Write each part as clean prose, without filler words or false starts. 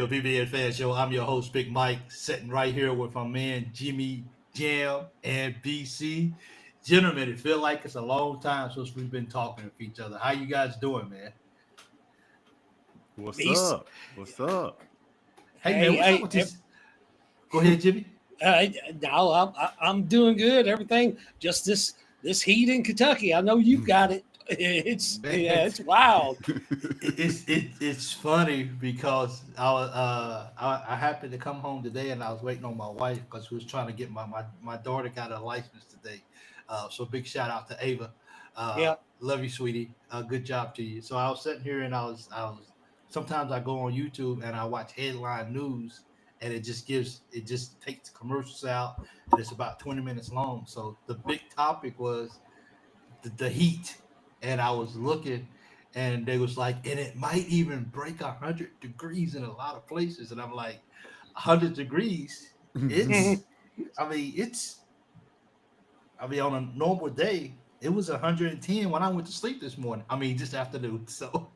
BBF Show. I'm your host, Big Mike, sitting right here with my man Jimmy Jam and BC. Gentlemen, it feel like it's a long time since we've been talking with each other. How you guys doing, man? What's Beast. up? What's up? Hey, man, what's up with this? Go ahead, Jimmy. No, I'm doing good. Everything, just this heat in Kentucky. I know you've got it. It's wild. It's funny because I happened to come home today and I was waiting on my wife because we was trying to get my daughter got a license today. So big shout out to Ava. Yeah. Love you, sweetie. Good job to you. So I was sitting here and I was sometimes I go on YouTube and I watch headline news and it just takes the commercials out and it's about 20 minutes long. So the big topic was the heat, and I was looking, and they was like, and it might even break 100 degrees in a lot of places, and I'm like, 100 degrees? It's, I mean, on a normal day, it was 110 when I went to sleep this morning. I mean, just afternoon. So,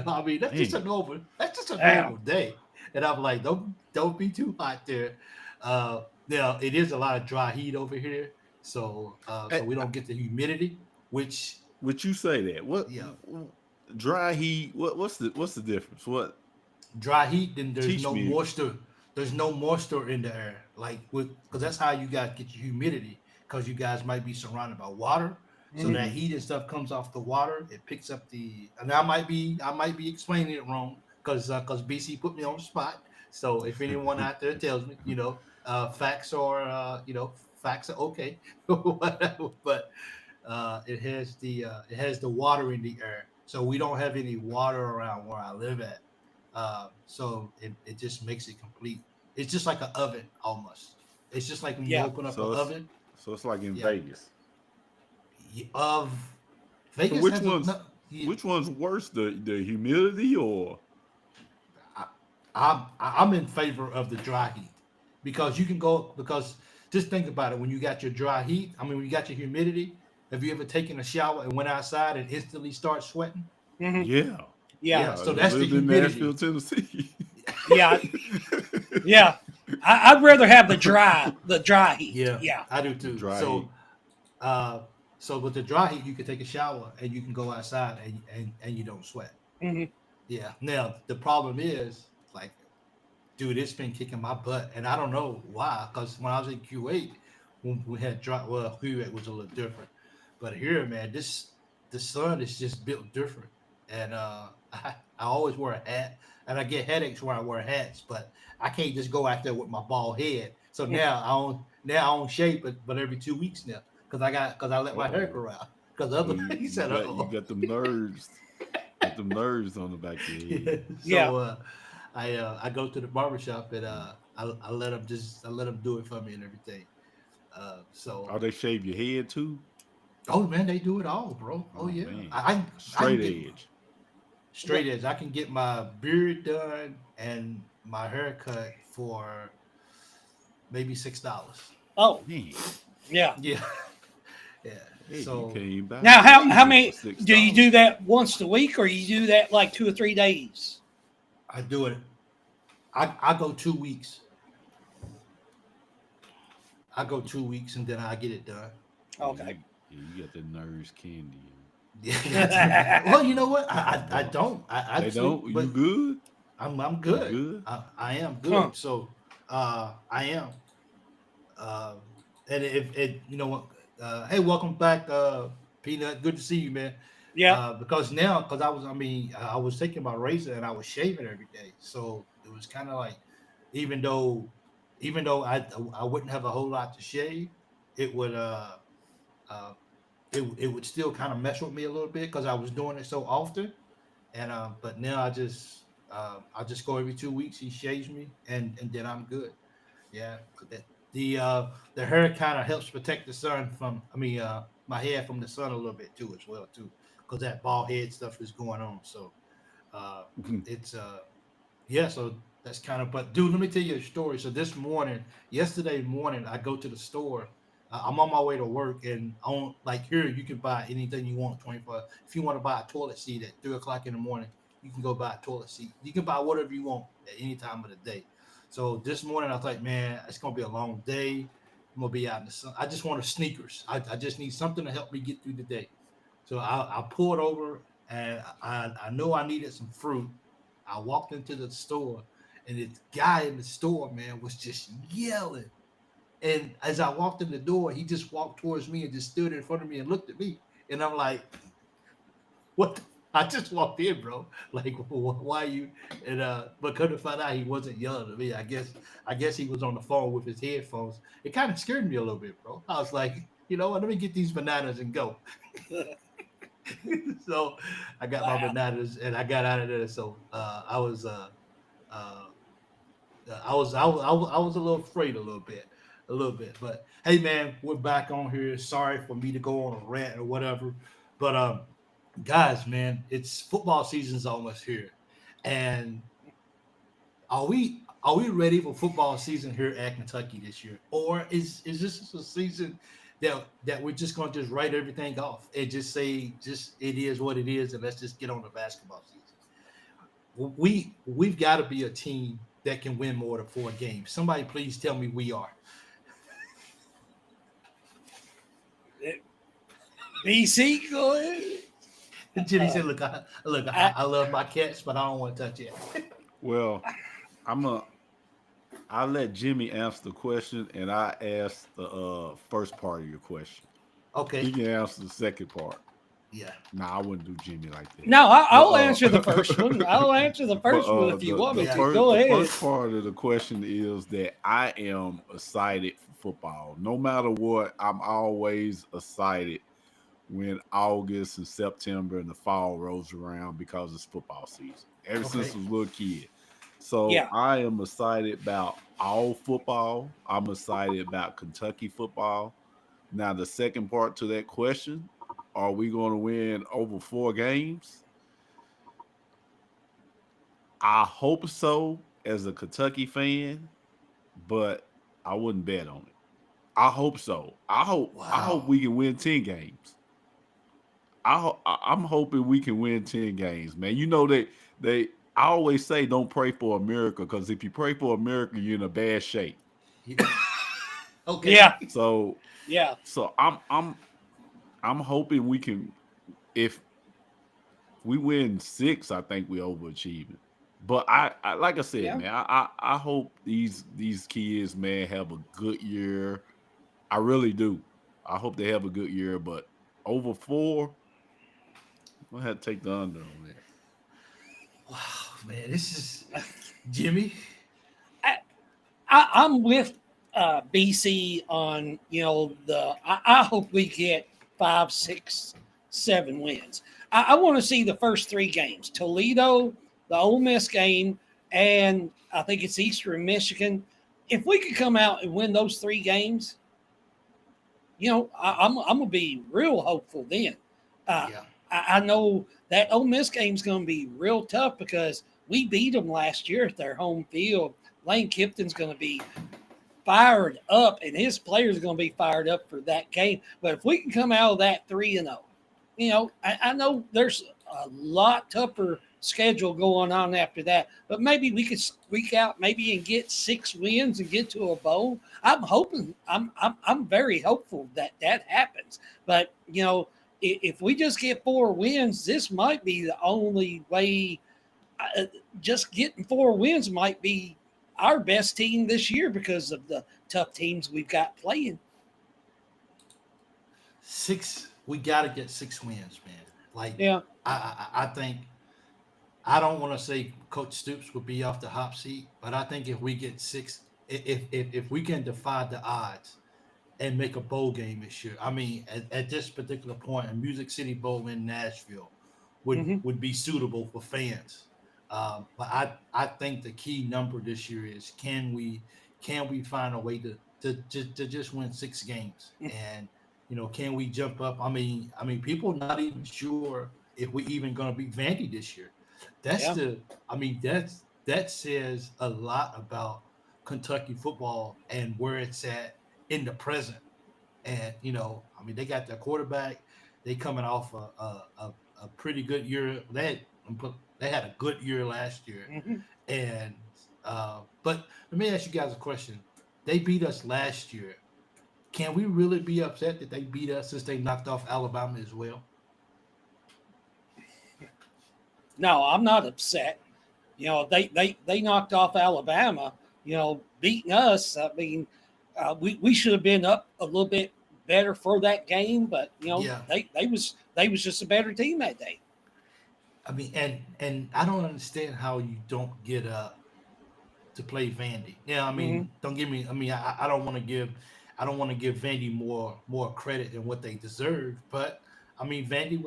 I mean, that's just a normal day. And I'm like, don't be too hot there. Now it is a lot of dry heat over here, so Hey, so we don't get the humidity, which would you say that? What yeah, dry heat? What's the difference? What dry heat, then there's teach no me? moisture. There's no moisture in the air, like with because that's how you guys get your humidity. Because you guys might be surrounded by water, so that Mm-hmm. heat and stuff comes off the water. It picks up the, and I might be explaining it wrong because BC put me on the spot. So if anyone out there tells me, facts are okay, whatever. But it has the water in the air, so we don't have any water around where I live at. So it just makes it complete. It's just like an oven almost. It's just like when you Yeah. open up an So it's oven. so it's like in Yeah. Vegas. Of So Vegas has a no, yeah, which one's worse, the humidity or I, I'm in favor of the dry heat because you can go because just think about it when you got your dry heat. I mean, when you got your humidity. Have you ever taken a shower and went outside and instantly start sweating? Mhm. yeah? Yeah. Yeah, Yeah, I so that's the lived in Nashville, humidity. Tennessee. Yeah. Yeah. I'd rather have the dry heat. Yeah, Yeah. I do The too. dry So heat. uh so with the dry heat you can take a shower and you can go outside and you don't sweat. Hmm. Yeah. Now the problem is like, dude, it's been kicking my butt, and I don't know why. Because when I was in Q8, when we had dry, well, Q8 was a little different, but here, man, the sun is just built different, and I always wear a hat, and I get headaches when I wear hats, but I can't just go out there with my bald head. So now I don't shave, but every 2 weeks now, because I let my hair Oh, grow out. Because so other you, he you said, got you oh. got them nerves on the back of your head. Yeah. Yeah. So I go to the barbershop and I let them do it for me and everything. So Oh, they shave your head too. oh man, they do it all, bro. Oh Oh yeah, man, I can straight get edge. straight edge. I can get my beard done and my haircut for maybe $6. Oh. Man, Yeah. Yeah, yeah. hey, you can't So even buy a Now, how razor for many six do you do dollars. that once a week, or you do that like 2 or 3 days? I do it. I go 2 weeks. I go 2 weeks and then I get it done. Yeah, Okay. you got the nerves candy. Yeah. Well, you know what? I don't. I They actually, don't. but You good? I'm You good. good? I am Huh. good. So I am. Uh, and if it you know what, hey, welcome back, Peanut. Good to see you, man. Yeah. Because now, because I was taking my razor and I was shaving every day, so it was kind of like, even though, even though I wouldn't have a whole lot to shave, it would uh it would still kind of mess with me a little bit because I was doing it so often. And but now I just go every 2 weeks. He shaves me, and then I'm good. Yeah, the hair kind of helps protect the sun from. My hair from the sun a little bit too, as well too, because that bald head stuff is going on. So uh, it's yeah. So that's kind of. But dude, let me tell you a story. So yesterday morning, I go to the store. I'm on my way to work, and on like here, you can buy anything you want 24. If you want to buy a toilet seat at 3 o'clock in the morning, you can go buy a toilet seat. You can buy whatever you want at any time of the day. So this morning I was like, man, it's gonna be a long day. I'm gonna be out in the sun. I just wanted sneakers. I just need something to help me get through the day. So I pulled over and I know I needed some fruit. I walked into the store and this guy in the store, man, was just yelling. And as I walked in the door, he just walked towards me and just stood in front of me and looked at me. And I'm like, what? I just walked in, bro. Like, why you? And but couldn't find out he wasn't yelling at me. I guess he was on the phone with his headphones. It kind of scared me a little bit, bro. I was like, you know what? Let me get these bananas and go. So I got my bananas and I got out of there. So uh, I was a little afraid a little bit. But hey, man, we're back on here. Sorry for me to go on a rant or whatever, but guys, man, it's football season's almost here, and are we ready for football season here at Kentucky this year, or is this a season that we're just going to just write everything off and just say just it is what it is, and let's just get on the basketball season? We've got to be a team that can win more than 4 games. Somebody please tell me we are. BC, go ahead. Jenny said, I love my cats, but I don't want to touch it. Well, I'll let Jimmy answer the question, and I ask the first part of your question. Okay. He can answer the second part. Yeah. Nah, I wouldn't do Jimmy like that. No, I'll answer the first one. I'll answer the first one if you want me to. Go ahead. The first part of the question is that I am excited for football. No matter what, I'm always excited when August and September and the fall rolls around because it's football season. Ever since I was a little kid. So Yeah. I am excited about all football. I'm excited about Kentucky football. Now, the second part to that question, are we going to win over 4 games? I hope so as a Kentucky fan, but I wouldn't bet on it. I hope so. I hope we can win 10 games. I'm hoping we can win 10 games, man. You know I always say don't pray for a miracle, because if you pray for a miracle, you're in a bad shape. Okay. Yeah. So Yeah. So I'm hoping we can. If we win 6, I think we're overachieving. But I like I said, man, I hope these kids, man, have a good year. I really do. I hope they have a good year. But over 4, I'm gonna have to take the under on that. Wow, man, this is Jimmy. I'm with BC on I hope we get 5, 6, 7 wins. I want to see the first 3 games: Toledo, the Ole Miss game, and I think it's Eastern Michigan. If we could come out and win those 3 games, I'm gonna be real hopeful then. Yeah. I know that Ole Miss game's going to be real tough because we beat them last year at their home field. Lane Kipton's going to be fired up, and his players are going to be fired up for that game. But if we can come out of that 3-0, I know there's a lot tougher schedule going on after that, but maybe we could squeak out maybe and get 6 wins and get to a bowl. I'm hoping. I'm very hopeful that happens. But if we just get 4 wins, this might be the only way. Just getting 4 wins might be our best team this year because of the tough teams we've got playing. 6, we got to get 6 wins, man. Like, yeah, I think, I don't want to say Coach Stoops would be off the hot seat, but I think if we get 6, if we can defy the odds and make a bowl game this year, I mean, at this particular point, a Music City Bowl in Nashville would be suitable for fans. But I think the key number this year is can we find a way to just win 6 games, and can we jump up? I mean people not even sure if we even going to beat Vandy this year. That says a lot about Kentucky football and where it's at in the present. And they got their quarterback. They coming off a pretty good year. They had a good year last year, Mm-hmm. and but let me ask you guys a question. They beat us last year. Can we really be upset that they beat us since they knocked off Alabama as well? No, I'm not upset. They knocked off Alabama. Beating us. I mean, we should have been up a little bit better for that game, but Yeah. they was just a better team that day. I mean, and I don't understand how you don't get up to play Vandy. Yeah, I Mm-hmm. mean, don't give me. I mean, I don't want to give Vandy more credit than what they deserve. But I mean, Vandy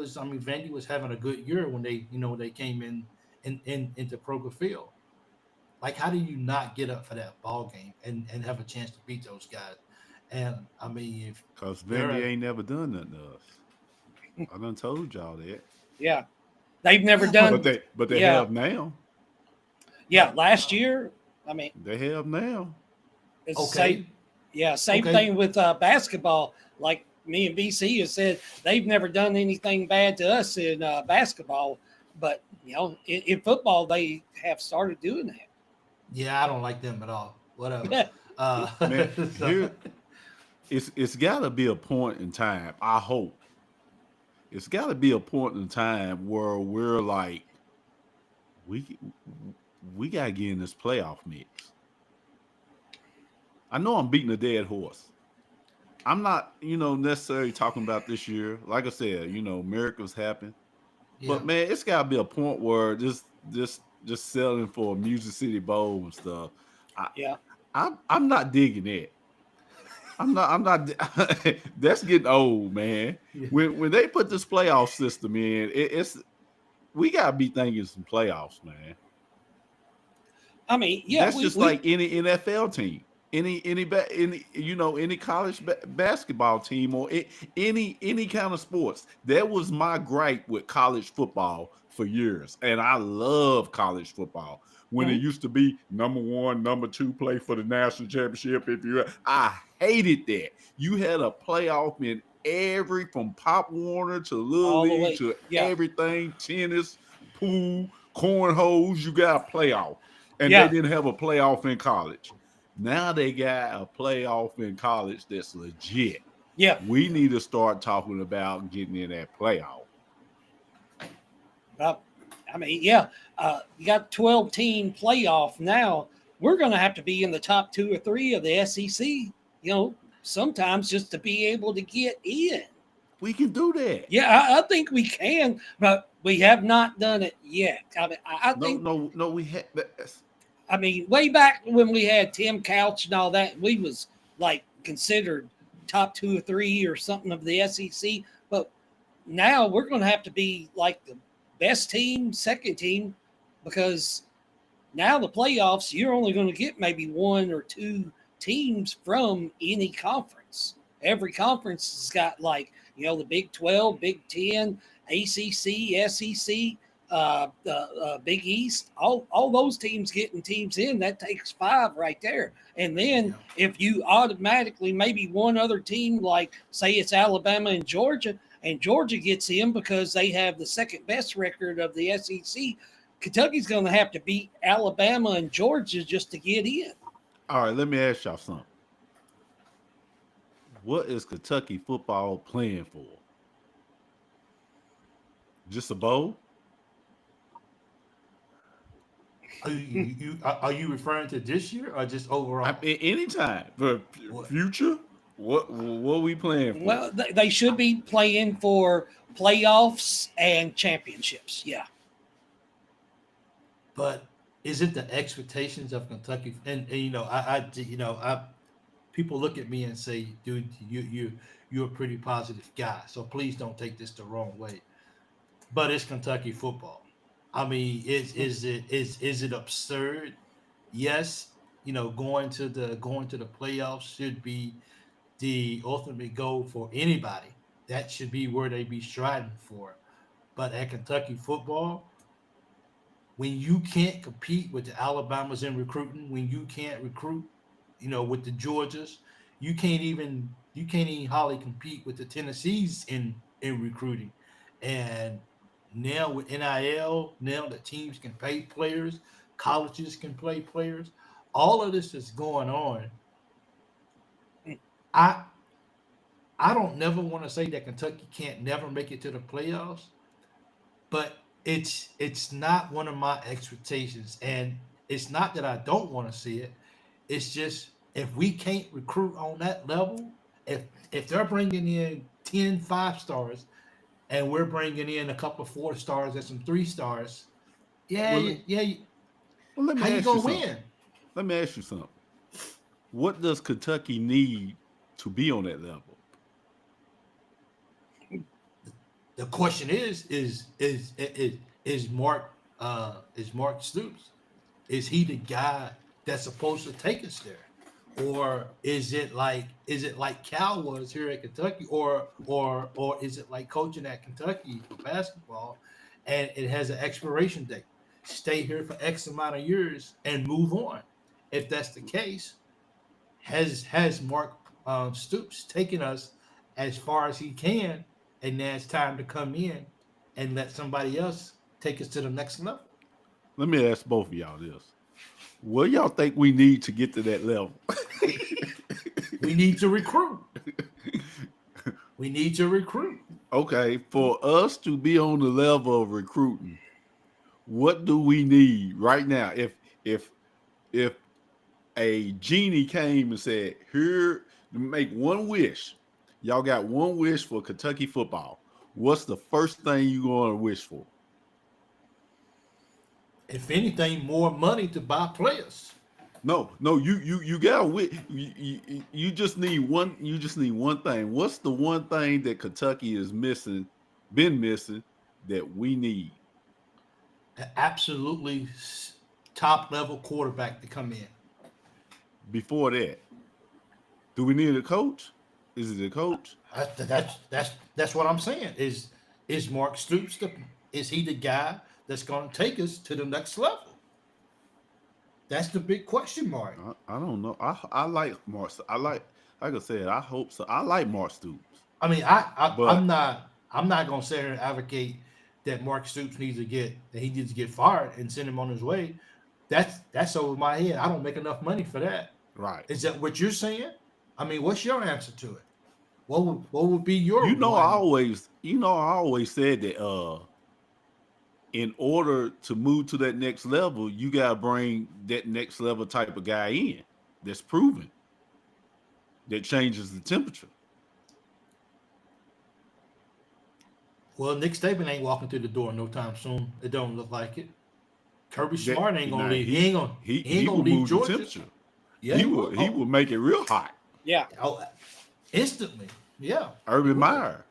was having a good year when they came in into Kroger Field. Like, how do you not get up for that ball game and have a chance to beat those guys? And I mean, if Cause they're Vandy ain't never done nothing to us. I done told y'all that. Yeah, they've never yeah, but But done. they Yeah, have now. yeah. but Last year, I mean, They have now. it's the same. okay, Yeah, same okay, thing with basketball. Like me and BC has said, they've never done anything bad to us in basketball, but in football they have started doing that. yeah, I don't like them at all. Whatever. Uh, Man, so, here it's gotta be a point in time. I hope. It's gotta be a point in time where we're like, we we gotta get in this playoff mix. I know I'm beating a dead horse. I'm not, necessarily talking about this year. Like I said, miracles happen. yeah, But man, it's gotta be a point where just selling for a Music City Bowl and stuff. I, Yeah, I'm not digging that. I'm not that's getting old, man. yeah. When they put this playoff system in, it's we gotta be thinking some playoffs, man. I mean, yeah, That's we just we like any NFL team, any college basketball team or any kind of sports. That was my gripe with college football for years, and I love college football when it mhm. used to be number one, number two play for the national championship. I hated that you had a playoff in every from Pop Warner to Little All the League way. to Yeah, everything, tennis, pool, cornholes. You got a playoff and they yeah, didn't have a playoff in college. Now they got a playoff in college that's legit. yeah. We need to start talking about getting in that playoff. Uh, I mean, yeah. You got 12-team playoff now. We're going to have to be in the top 2 or 3 of the SEC. Sometimes just to be able to get in. We can do that. Yeah, I think we can, but we have not done it yet. I mean, I No, think. no, no. We had. I mean, way back when we had Tim Couch and all that, we was like considered top 2 or 3 or something of the SEC. But now we're going to have to be like the best team, second team, because now the playoffs, you're only going to get maybe 1 or 2 teams from any conference. Every conference has got like, the Big 12, Big 10, ACC, SEC, the Big East, all those teams getting teams in, that takes 5 right there. And then Yeah. if you automatically maybe one other team, like say it's Alabama and Georgia gets in because they have the second best record of the SEC, Kentucky's going to have to beat Alabama and Georgia just to get in. All right, let me ask y'all something. What is Kentucky football playing for? Just a bowl? Are you referring to this year or just overall? Anytime. For What? future, what we playing for? Well, they should be playing for playoffs and championships. Yeah. But is it the expectations of Kentucky? And I people look at me and say, dude, you're a pretty positive guy. So please don't take this the wrong way. But it's Kentucky football. I mean, is it absurd? Yes, going to the playoffs should be the ultimate goal for anybody. That should be where they be striving for. But at Kentucky football, when you can't compete with the Alabamas in recruiting, when you can't recruit, with the Georgias, you can't even hardly compete with the Tennessees in recruiting. And now with NIL, now that teams can pay players, colleges can play players, all of this is going on. I I don't never want to say that Kentucky can't never make it to the playoffs, but it's not one of my expectations. And it's not that I don't want to see it. It's just if we can't recruit on that level, if if they're bringing in 10 5 stars and we're bringing in a couple 4 stars and some 3 stars, yeah, Well, yeah, well, let how me you ask you gonna something. win? Let me ask you something. What does Kentucky need to be on that level? The question is Mark Stoops? Is he the guy that's supposed to take us there? Or is it like Cal was here at Kentucky, or is it like coaching at Kentucky for basketball and it has an expiration date? Stay here for X amount of years and move on. If that's the case, has Mark Stoops taken us as far as he can, and now it's time to come in and let somebody else take us to the next level? Let me ask both of y'all this. What y'all think we need to get to that level? We need to recruit. We need to recruit. Okay, for us to be on the level of recruiting, what do we need right now? If a genie came and said, "Here, make one wish," y'all got one wish for Kentucky football. What's the first thing you going to wish for? If anything, more money to buy players. No, you got you just need one. You just need one thing. What's the one thing that Kentucky is missing, been missing, that we need? An absolutely top level quarterback to come in. Before that, do we need a coach? Is it a coach? That's what I'm saying. Is Mark Stoops is he the guy that's going to take us to the next level? That's the big question mark. I don't know. I like Mark. Like I said. I hope so. I like Mark Stoops, I mean, I'm but not going to sit here and advocate that Mark Stoops he needs to get fired and send him on his way. That's over my head. I don't make enough money for that. right. Is that what you're saying? I mean, what's your answer to it? What would be your You know, I one? always, I always said that in order to move to that next level, you gotta bring that next level type of guy in that's proven, that changes the temperature. Well, Nick Saban ain't walking through the door no time soon. It don't look like it. Kirby That Smart ain't gonna now leave. He ain't he gonna will leave move the Georgia. temperature. Yeah, he will. He will make it real hot. Yeah. Oh, instantly. Yeah, he Urban will. Meyer.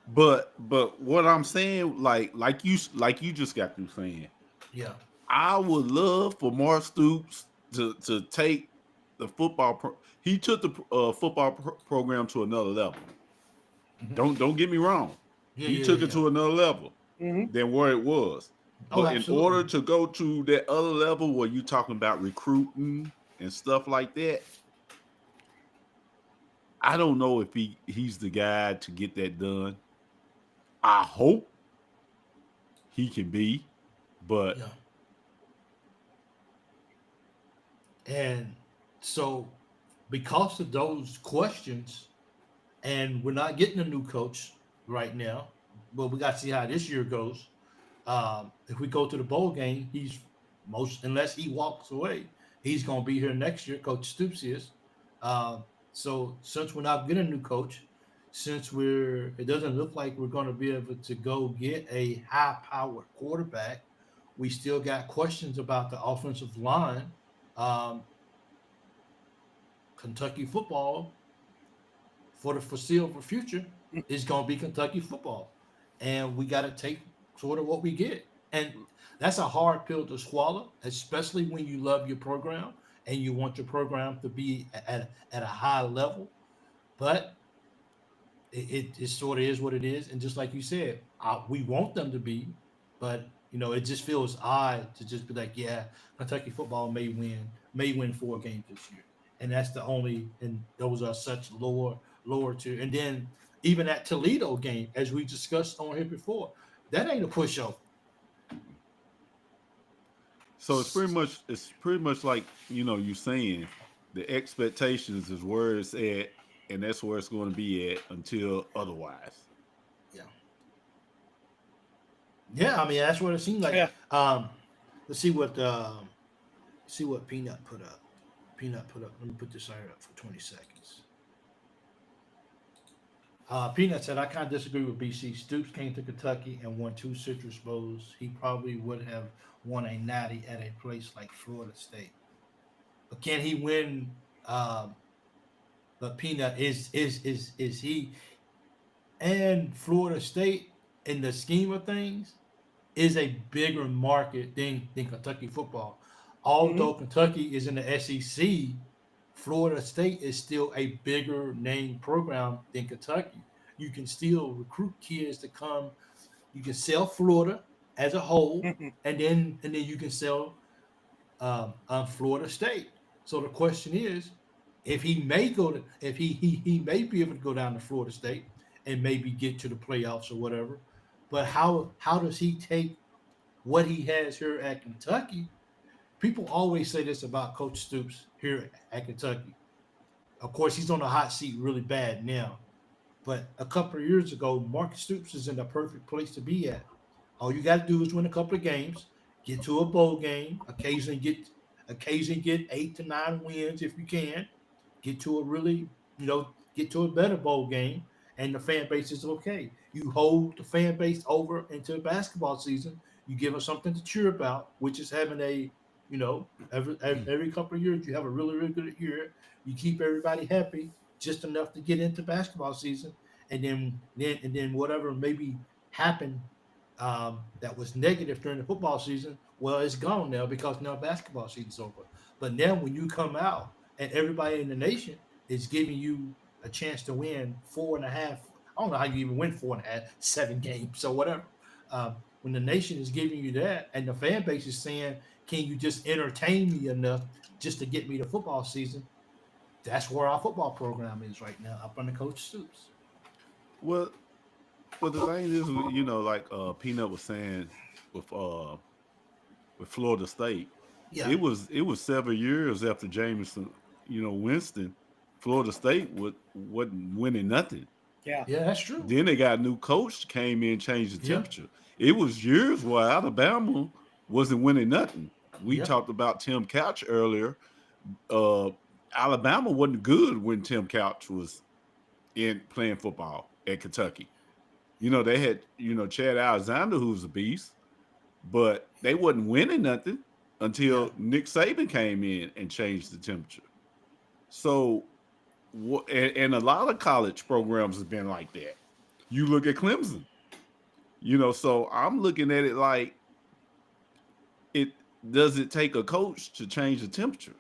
But what I'm saying, like you just got through saying, Yeah. I would love for Mark Stoops to take the he took the football program to another level. Mhm. Don't get me wrong. Yeah, He yeah, yeah, took it yeah. to another level Hmm. than where it was. Oh, But in order absolutely. to go to that other level where you talking about recruiting and stuff like that, I don't know if he's the guy to get that done. I hope he can be, but Yeah. And so, because of those questions, and we're not getting a new coach right now, but we got to see how this year goes. If we go to the bowl game, he's unless he walks away, he's going to be here next year. Coach Stoops is. So since we're not getting a new coach, since it doesn't look like we're going to be able to go get a high-powered quarterback, we still got questions about the offensive line. Um, Kentucky football for the foreseeable future is going to be Kentucky football, and we got to take sort of what we get. And that's a hard pill to swallow, especially when you love your program and you want your program to be at a high level. But it sort of is what it is. And just like you said, we want them to be, but it just feels odd to just be like, yeah, Kentucky football may win 4 games this year, and that's the only, and those are such lower tier. And then even that Toledo game, as we discussed on here before, that ain't a pushover. So it's pretty much like, you know, you saying the expectations is where it's at, and that's where it's going to be at until otherwise. Yeah. Yeah, I mean that's what it seems like. Yeah. Let's see what Peanut put up. Peanut put up. Let me put this iron up for 20 seconds. Peanut said, I kind of disagree with BC. Stoops came to Kentucky and won 2 Citrus Bowls. He probably would have won a natty at a place like Florida State. But can he win? But Peanut is he and Florida State in the scheme of things is a bigger market than Kentucky football. Although Kentucky is in the SEC, Florida State is still a bigger name program than Kentucky. You can still recruit kids to come. You can sell Florida as a whole, and then you can sell Florida State. So the question is, if he may go to, if he may be able to go down to Florida State and maybe get to the playoffs or whatever, but how does he take what he has here at Kentucky? People always say this about Coach Stoops here at Kentucky. Of course, he's on the hot seat really bad now. But a couple of years ago, Marcus Stoops is in the perfect place to be at. All you got to do is win a couple of games, get to a bowl game, occasionally get 8 to 9 wins if you can, get to a really, get to a better bowl game, and the fan base is okay. You hold the fan base over into basketball season. You give them something to cheer about, which is having every couple of years you have a really, really good year. You keep everybody happy just enough to get into basketball season, and then whatever maybe happened that was negative during the football season, well, it's gone now because now basketball season's over. But now when you come out and everybody in the nation is giving you a chance to win 4.5, I don't know how you even win 4.5, 7 games, so whatever. When the nation is giving you that and the fan base is saying, can you just entertain me enough just to get me to football season? That's where our football program is right now, up under Coach Stoops. Well, the thing is, like Peanut was saying with Florida State, yeah, it was several years after Jameson, Winston, Florida State wasn't winning nothing. Yeah, that's true. Then they got a new coach, came in, changed the temperature. It was years while Alabama wasn't winning nothing. We talked about Tim Couch earlier. Alabama wasn't good when Tim Couch was in playing football at Kentucky. They had, Chad Alexander, who's a beast, but they wasn't winning nothing until Nick Saban came in and changed the temperature. So, and a lot of college programs have been like that. You look at Clemson, so I'm looking at it like, does it take a coach to change the temperature?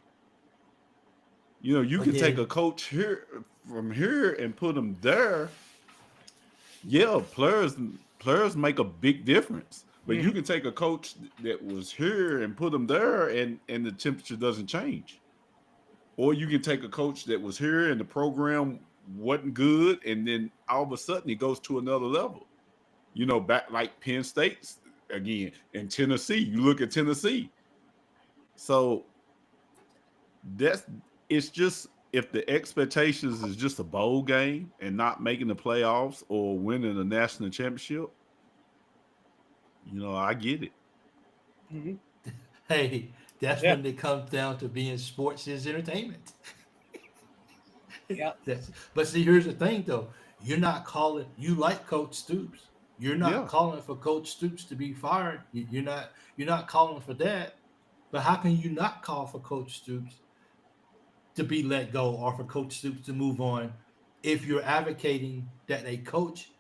You can take a coach from here and put them there. Yeah, players make a big difference. But you can take a coach that was here and put them there, and the temperature doesn't change. Or you can take a coach that was here and the program wasn't good, and then all of a sudden he goes to another level. Back like Penn State again, and Tennessee. You look at Tennessee. So it's just, if the expectations is just a bowl game and not making the playoffs or winning a national championship, I get it. Mm-hmm. Hey, that's when it comes down to being sports is entertainment. Yeah. But see, here's the thing, though. You're not calling. You like Coach Stoops. You're not calling for Coach Stoops to be fired. You're not calling for that. But how can you not call for Coach Stoops to be let go, or for Coach Stoops to move on, if you're advocating that a coach,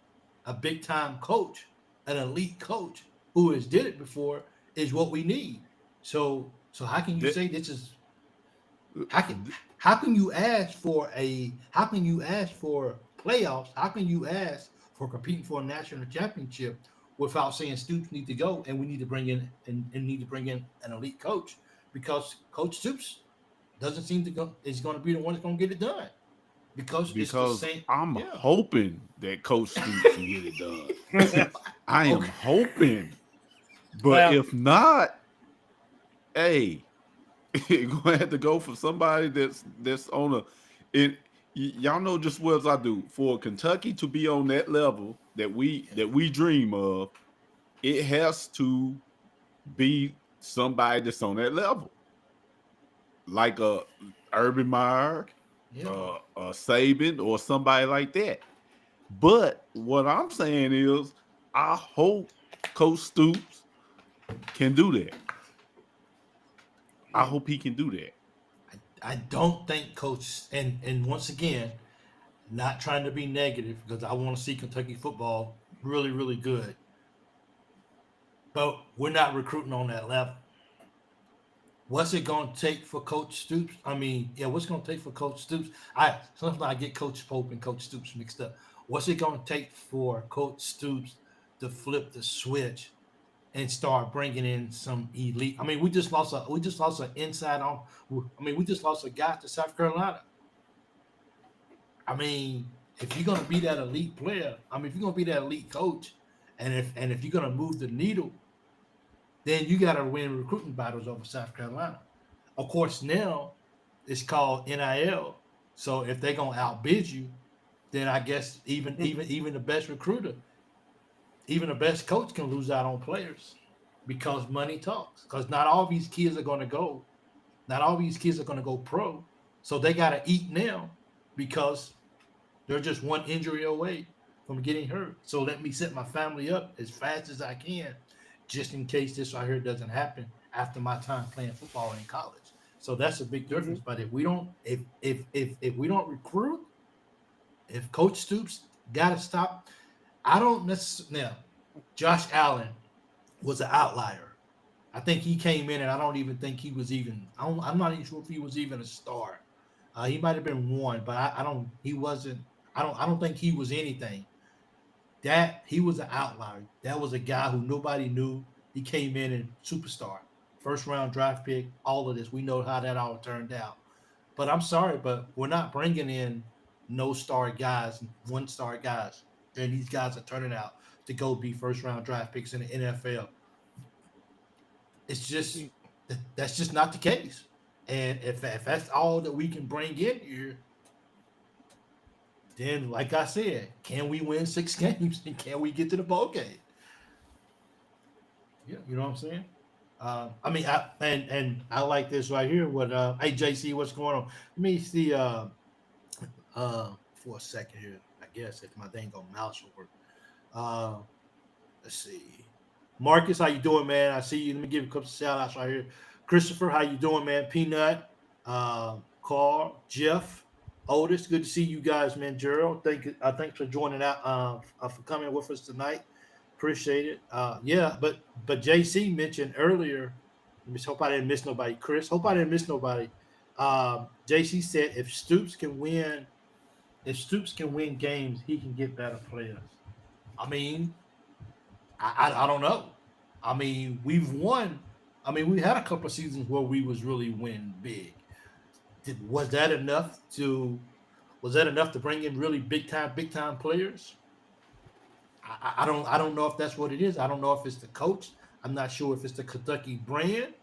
a big time coach, an elite coach who has did it before is what we need? So how can you say this is? How can you ask for playoffs? How can you ask for competing for a national championship without saying Stoops need to go and we need to bring in and need to bring in an elite coach? Because Coach Stoops doesn't seem to go is going to be the one that's going to get it done. because it's the same. I'm hoping that Coach Stoops can get it done. I am hoping, but if not, hey, you're gonna have to go for somebody that's on a. Y'all know just as well as I do. For Kentucky to be on that level that we dream of, it has to be somebody that's on that level, like a Urban Meyer, a Saban, or somebody like that. But what I'm saying is, I hope Coach Stoops can do that. I hope he can do that. I don't think Coach, and once again, not trying to be negative because I want to see Kentucky football really, really good. But we're not recruiting on that level. What's it going to take for Coach Stoops? I mean, what's going to take for Coach Stoops? Sometimes I get Coach Pope and Coach Stoops mixed up. What's it going to take for Coach Stoops to flip the switch and start bringing in some elite? I mean, we just lost an inside on. I mean, we just lost a guy to South Carolina. I mean, if you're going to be that elite player, if you're going to be that elite coach, and if you're going to move the needle, then you got to win recruiting battles over South Carolina. Of course, now it's called NIL. So if they're going to outbid you, then I guess even the best recruiter, even the best coach can lose out on players because money talks. Because not all these kids are going to go. Not all these kids are going to go pro. So they got to eat now because they're just one injury away from getting hurt. So let me set my family up as fast as I can, just in case this right here doesn't happen after my time playing football in college. So that's a big difference. But if we don't, if we don't recruit, if Coach Stoops got to stop, I don't necessarily. Now, Josh Allen was an outlier. I think he came in, and I don't even think he was even. I'm not even sure if he was even a star. He might have been one, but I don't. He wasn't. I don't think he was anything. That he was an outlier. That was a guy who nobody knew. He came in and superstar, first round draft pick. All of this, we know how that all turned out. But I'm sorry, but we're not bringing in no star guys, 1-star guys, and these guys are turning out to go be first round draft picks in the NFL. It's just that's just not the case. And if that's all that we can bring in here, then, like I said, can we win 6 games and can we get to the bowl game? Yeah, you know what I'm saying? I like this right here. What hey JC, what's going on? Let me see for a second here. I guess if my dang on mouse will work. Let's see. Marcus, how you doing, man? I see you. Let me give you a couple of shout outs right here. Christopher, how you doing, man? Peanut, Carl, Jeff, Otis, good to see you guys, man. Gerald, thanks for joining out, for coming with us tonight. Appreciate it. But JC mentioned earlier. Hope I didn't miss nobody. Chris, hope I didn't miss nobody. JC said if Stoops can win games, he can get better players. I mean, I don't know. I mean, we've won. I mean, we had a couple of seasons where we was really winning big. Was that enough to bring in really big time players? I don't know if that's what it is. I don't know if it's the coach. I'm not sure if it's the Kentucky brand.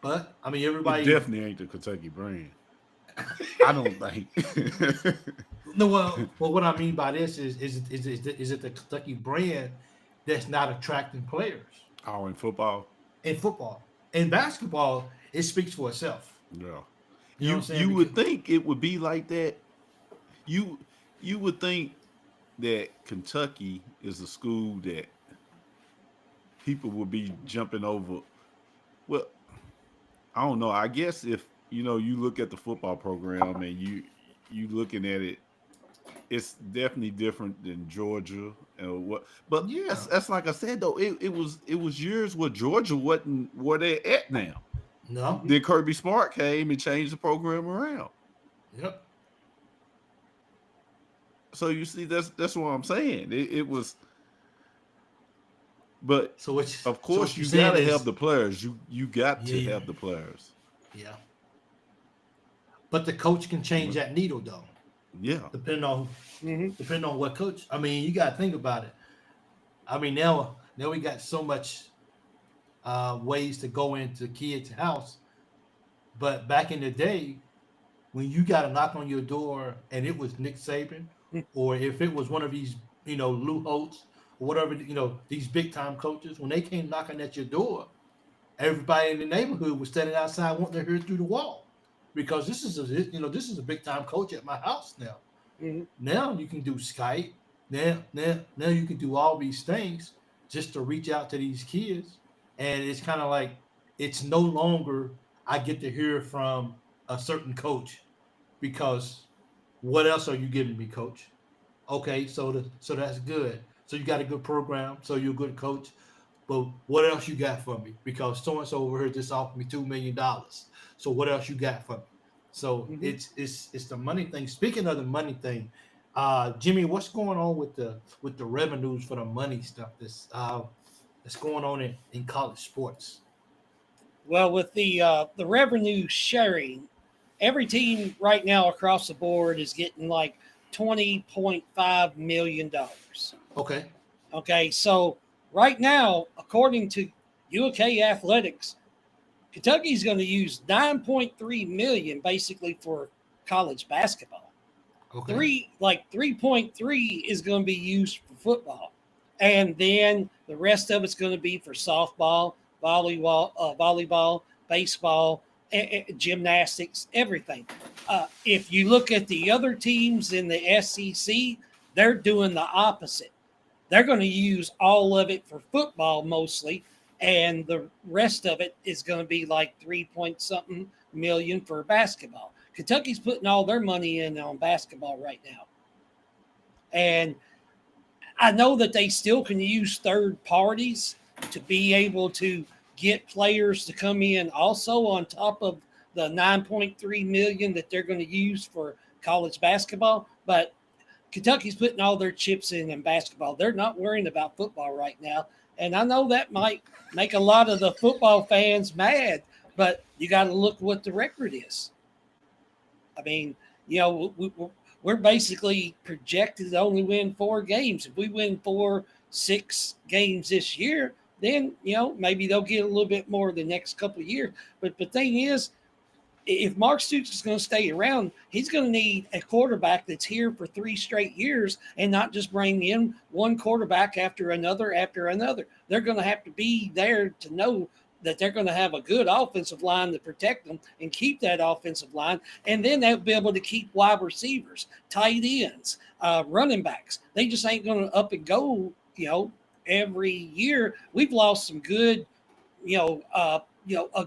But I mean, everybody it definitely ain't the Kentucky brand. I don't think. No, well, what I mean by this is it the Kentucky brand that's not attracting players? Oh, in football. In basketball, it speaks for itself. Yeah. You know what I'm saying? You would think it would be like that. You would think that Kentucky is a school that people would be jumping over. Well, I don't know. I guess if you look at the football program and you looking at it, it's definitely different than Georgia and what. But yeah, that's like I said though. It was years where Georgia wasn't where they're at now. No. Then Kirby Smart came and changed the program around. Yep. So you see, that's what I'm saying. It was, but of course you gotta have the players. You got to have the players. Yeah. But the coach can change that needle though. Yeah. Depending on what coach. I mean, you got to think about it. I mean, now we got so much ways to go into kids' house, but back in the day, when you got a knock on your door and it was Nick Saban, or if it was one of these, Lou Holtz or whatever, these big time coaches, when they came knocking at your door, everybody in the neighborhood was standing outside wanting to hear through the wall, because this is a big time coach at my house now. Mm-hmm. Now you can do Skype. Now you can do all these things just to reach out to these kids, and it's kind of like it's no longer I get to hear from a certain coach, because what else are you giving me, coach? Okay, so that's good. So you got a good program, so you're a good coach. But what else you got for me? Because so and so over here just offered me $2 million. So what else you got for me? So it's the money thing. Speaking of the money thing, Jimmy, what's going on with the revenues for the money stuff that's going on in college sports? Well, with the revenue sharing, every team right now across the board is getting like $20.5 million. Okay. Okay, so right now, according to UK Athletics, Kentucky's going to use 9.3 million basically for college basketball. Okay. 3.3 is going to be used for football, and then the rest of it's going to be for softball, volleyball, baseball, gymnastics, everything. If you look at the other teams in the SEC, they're doing the opposite. They're going to use all of it for football mostly, and the rest of it is going to be like 3 something million for basketball. Kentucky's putting all their money in on basketball right now. And I know that they still can use third parties to be able to get players to come in also on top of the 9.3 million that they're going to use for college basketball. But Kentucky's putting all their chips in basketball. They're not worrying about football right now. And I know that might make a lot of the football fans mad, but you got to look what the record is. I mean, we're basically projected to only win 4 games. If we win 6 games this year, then, maybe they'll get a little bit more the next couple of years. But the thing is, if Mark Stoops is going to stay around, he's going to need a quarterback that's here for 3 straight years and not just bring in one quarterback after another. They're going to have to be there to know that they're going to have a good offensive line to protect them and keep that offensive line. And then they'll be able to keep wide receivers, tight ends, running backs. They just ain't going to up and go, every year. We've lost some good, a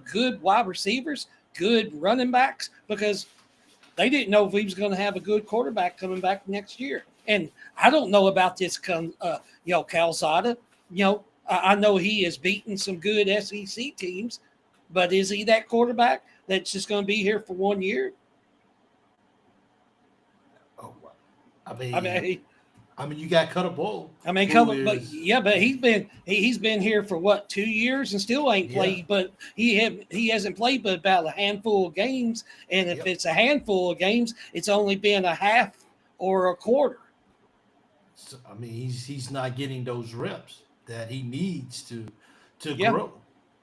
good wide receivers, good running backs, because they didn't know if he was going to have a good quarterback coming back next year. And I don't know about this, Calzada. I know he has beaten some good SEC teams, but is he that quarterback that's just going to be here for 1 year? Oh, I mean, you got Cutter Bull. But he's been here for what, 2 years and still ain't played. But he hasn't played but about a handful of games, and if it's a handful of games, it's only been a half or a quarter. So, I mean, he's not getting those reps that he needs to grow,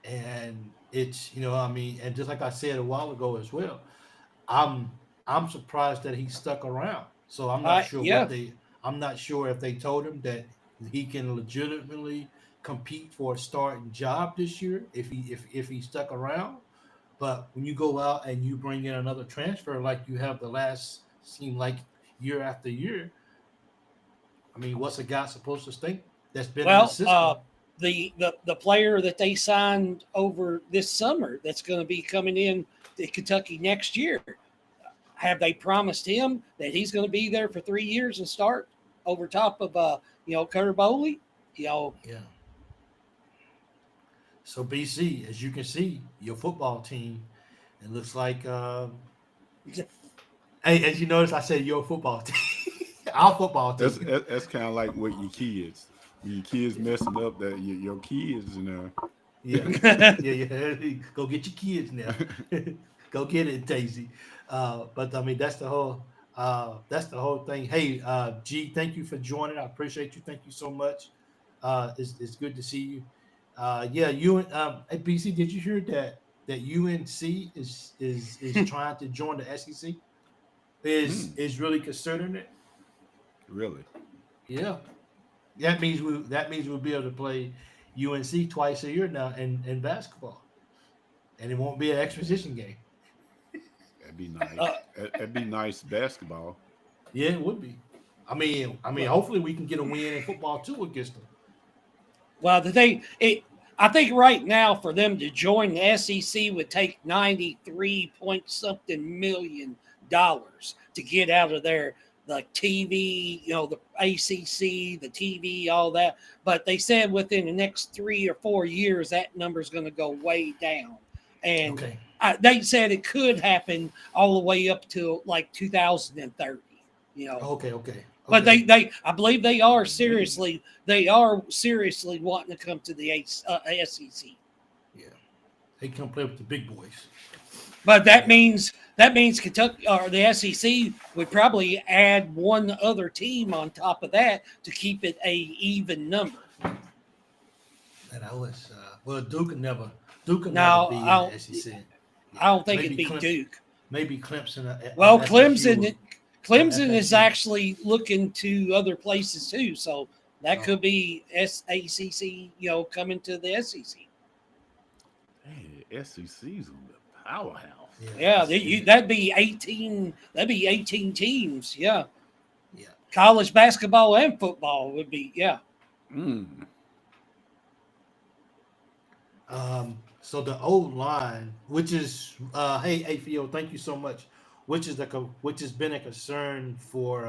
and it's and just like I said a while ago as well, I'm surprised that he stuck around. So I'm not sure I'm not sure if they told him that he can legitimately compete for a starting job this year if he stuck around. But when you go out and you bring in another transfer like you have the last seem like year after year, I mean, what's a guy supposed to think that's been in the system? The player that they signed over this summer that's going to be coming in to Kentucky next year, have they promised him that he's going to be there for 3 years and start over top of Cutter Bowley? Yeah. So BC, as you can see, your football team, it looks like hey, as you notice, I said your football team. Our football team. That's kind of like with your kids. When your kids messing up, that your kids, Yeah. Go get your kids now. Go get it, Daisy. But I mean, that's the whole. That's the whole thing. Hey, G, thank you for joining. I appreciate you. Thank you so much. It's good to see you. Yeah, you and hey, BC, did you hear that UNC is trying to join the SEC? Is really considering it? Really? Yeah, that means we'll be able to play UNC twice a year now in basketball, and it won't be an exposition game. That'd be nice. Uh, That'd be nice basketball. Yeah, it would be. Hopefully we can get a win in football too against them. well, I think right now for them to join the SEC would take 93 point something $1 million to get out of there. The TV, the ACC, the TV, all that. But they said within the next 3 or 4 years, that number is going to go way down. And Okay. they said it could happen all the way up to like 2030. Okay. But I believe they are seriously wanting to come to the SEC. Yeah, they come play with the big boys. But that means Kentucky or the SEC would probably add one other team on top of that to keep it a even number. And I was Duke can never be in the SEC. I don't think it'd be Duke. Maybe Clemson. Well, Clemson is actually looking to other places too, so that could be SACC, coming to the SEC. Hey, SEC's a powerhouse. Yeah, that'd be 18. That'd be 18 teams. Yeah. Yeah. College basketball and football would be. Yeah. So the old line, which is hey Theo, thank you so much. Which has been a concern for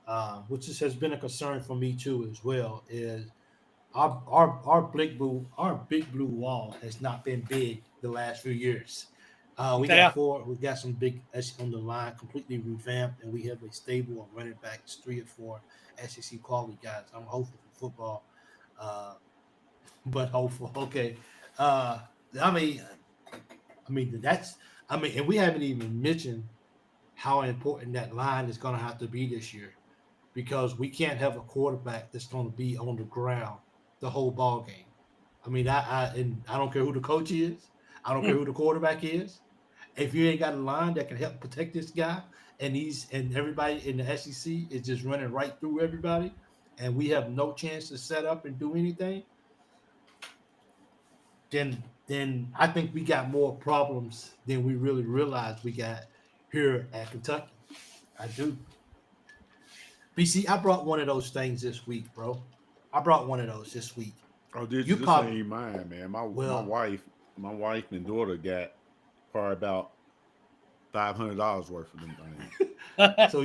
has been a concern for me too as well, is our big blue wall has not been big the last few years. We got some big on the line, completely revamped, and we have a stable of running backs, 3 or 4 SEC quality guys. I'm hopeful for football, but hopeful. Okay, and we haven't even mentioned how important that line is going to have to be this year, because we can't have a quarterback that's going to be on the ground the whole ball game. I don't care who the coach is. I don't care who the quarterback is. If you ain't got a line that can help protect this guy, and everybody in the SEC is just running right through everybody, and we have no chance to set up and do anything, then I think we got more problems than we really realize we got here at Kentucky. I do. BC, I brought one of those things this week, bro. I brought one of those this week. Oh, did you? This ain't mine, man. My wife and daughter got probably about $500 worth of them things. So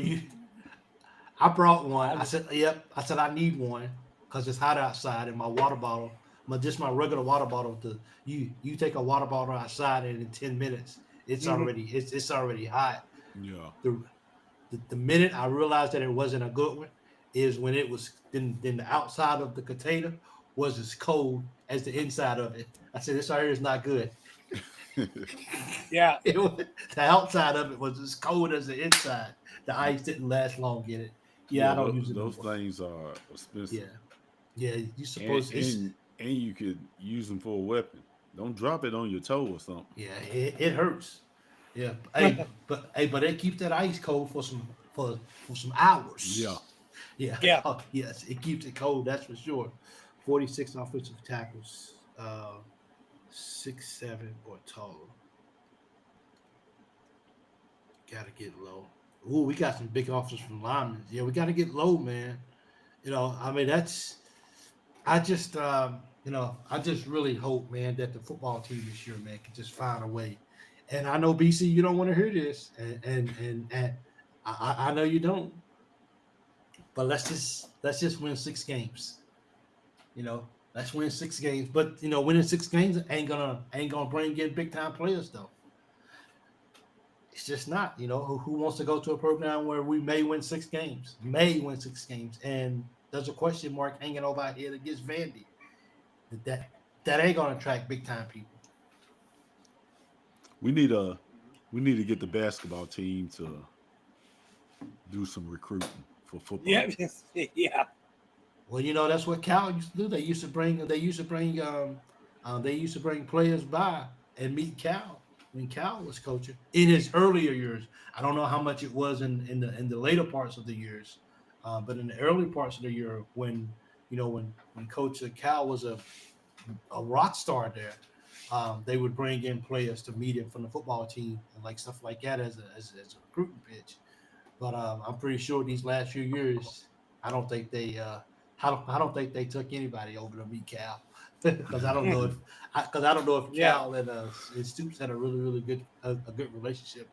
I brought one. I said, yep. I said I need one because it's hot outside, and my water bottle, my regular water bottle. You take a water bottle outside, and in 10 minutes, it's already hot. Yeah. The minute I realized that it wasn't a good one is when it was then the outside of the container was as cold as the inside of it. I said, this right here is not good. Yeah. The outside of it was as cold as the inside. The ice didn't last long in it. Yeah, I don't use it. Those things are expensive. Yeah. You supposed and you could use them for a weapon. Don't drop it on your toe or something. Yeah, it hurts. Yeah, but it keeps that ice cold for some hours. Yeah. Oh, yes, it keeps it cold. That's for sure. 46 offensive tackles, 6'7" or taller. Got to get low. Ooh, we got some big offers from linemen. Yeah, we got to get low, man. I just really hope, man, that the football team this year, man, can just find a way. And I know, BC, you don't want to hear this, and I know you don't. But let's just win 6 games. Let's win 6 games. But winning 6 games ain't gonna bring in big time players though. It's just not. Who wants to go to a program where we may win 6 games? And there's a question mark hanging over our head against Vandy. That ain't gonna attract big time people. We need to get the basketball team to do some recruiting for football. Yeah, yeah. Well, that's what Cal used to do. They used to bring players by and meet Cal when Cal was coaching in his earlier years. I don't know how much it was in the later parts of the years, but in the early parts of the year when when Coach Cal was a rock star there, they would bring in players to meet him from the football team and like stuff like that as a recruiting pitch. But I'm pretty sure these last few years, I don't think they took anybody over to meet Cal because I don't know if Yeah. Cal and Stoops had a really good a good relationship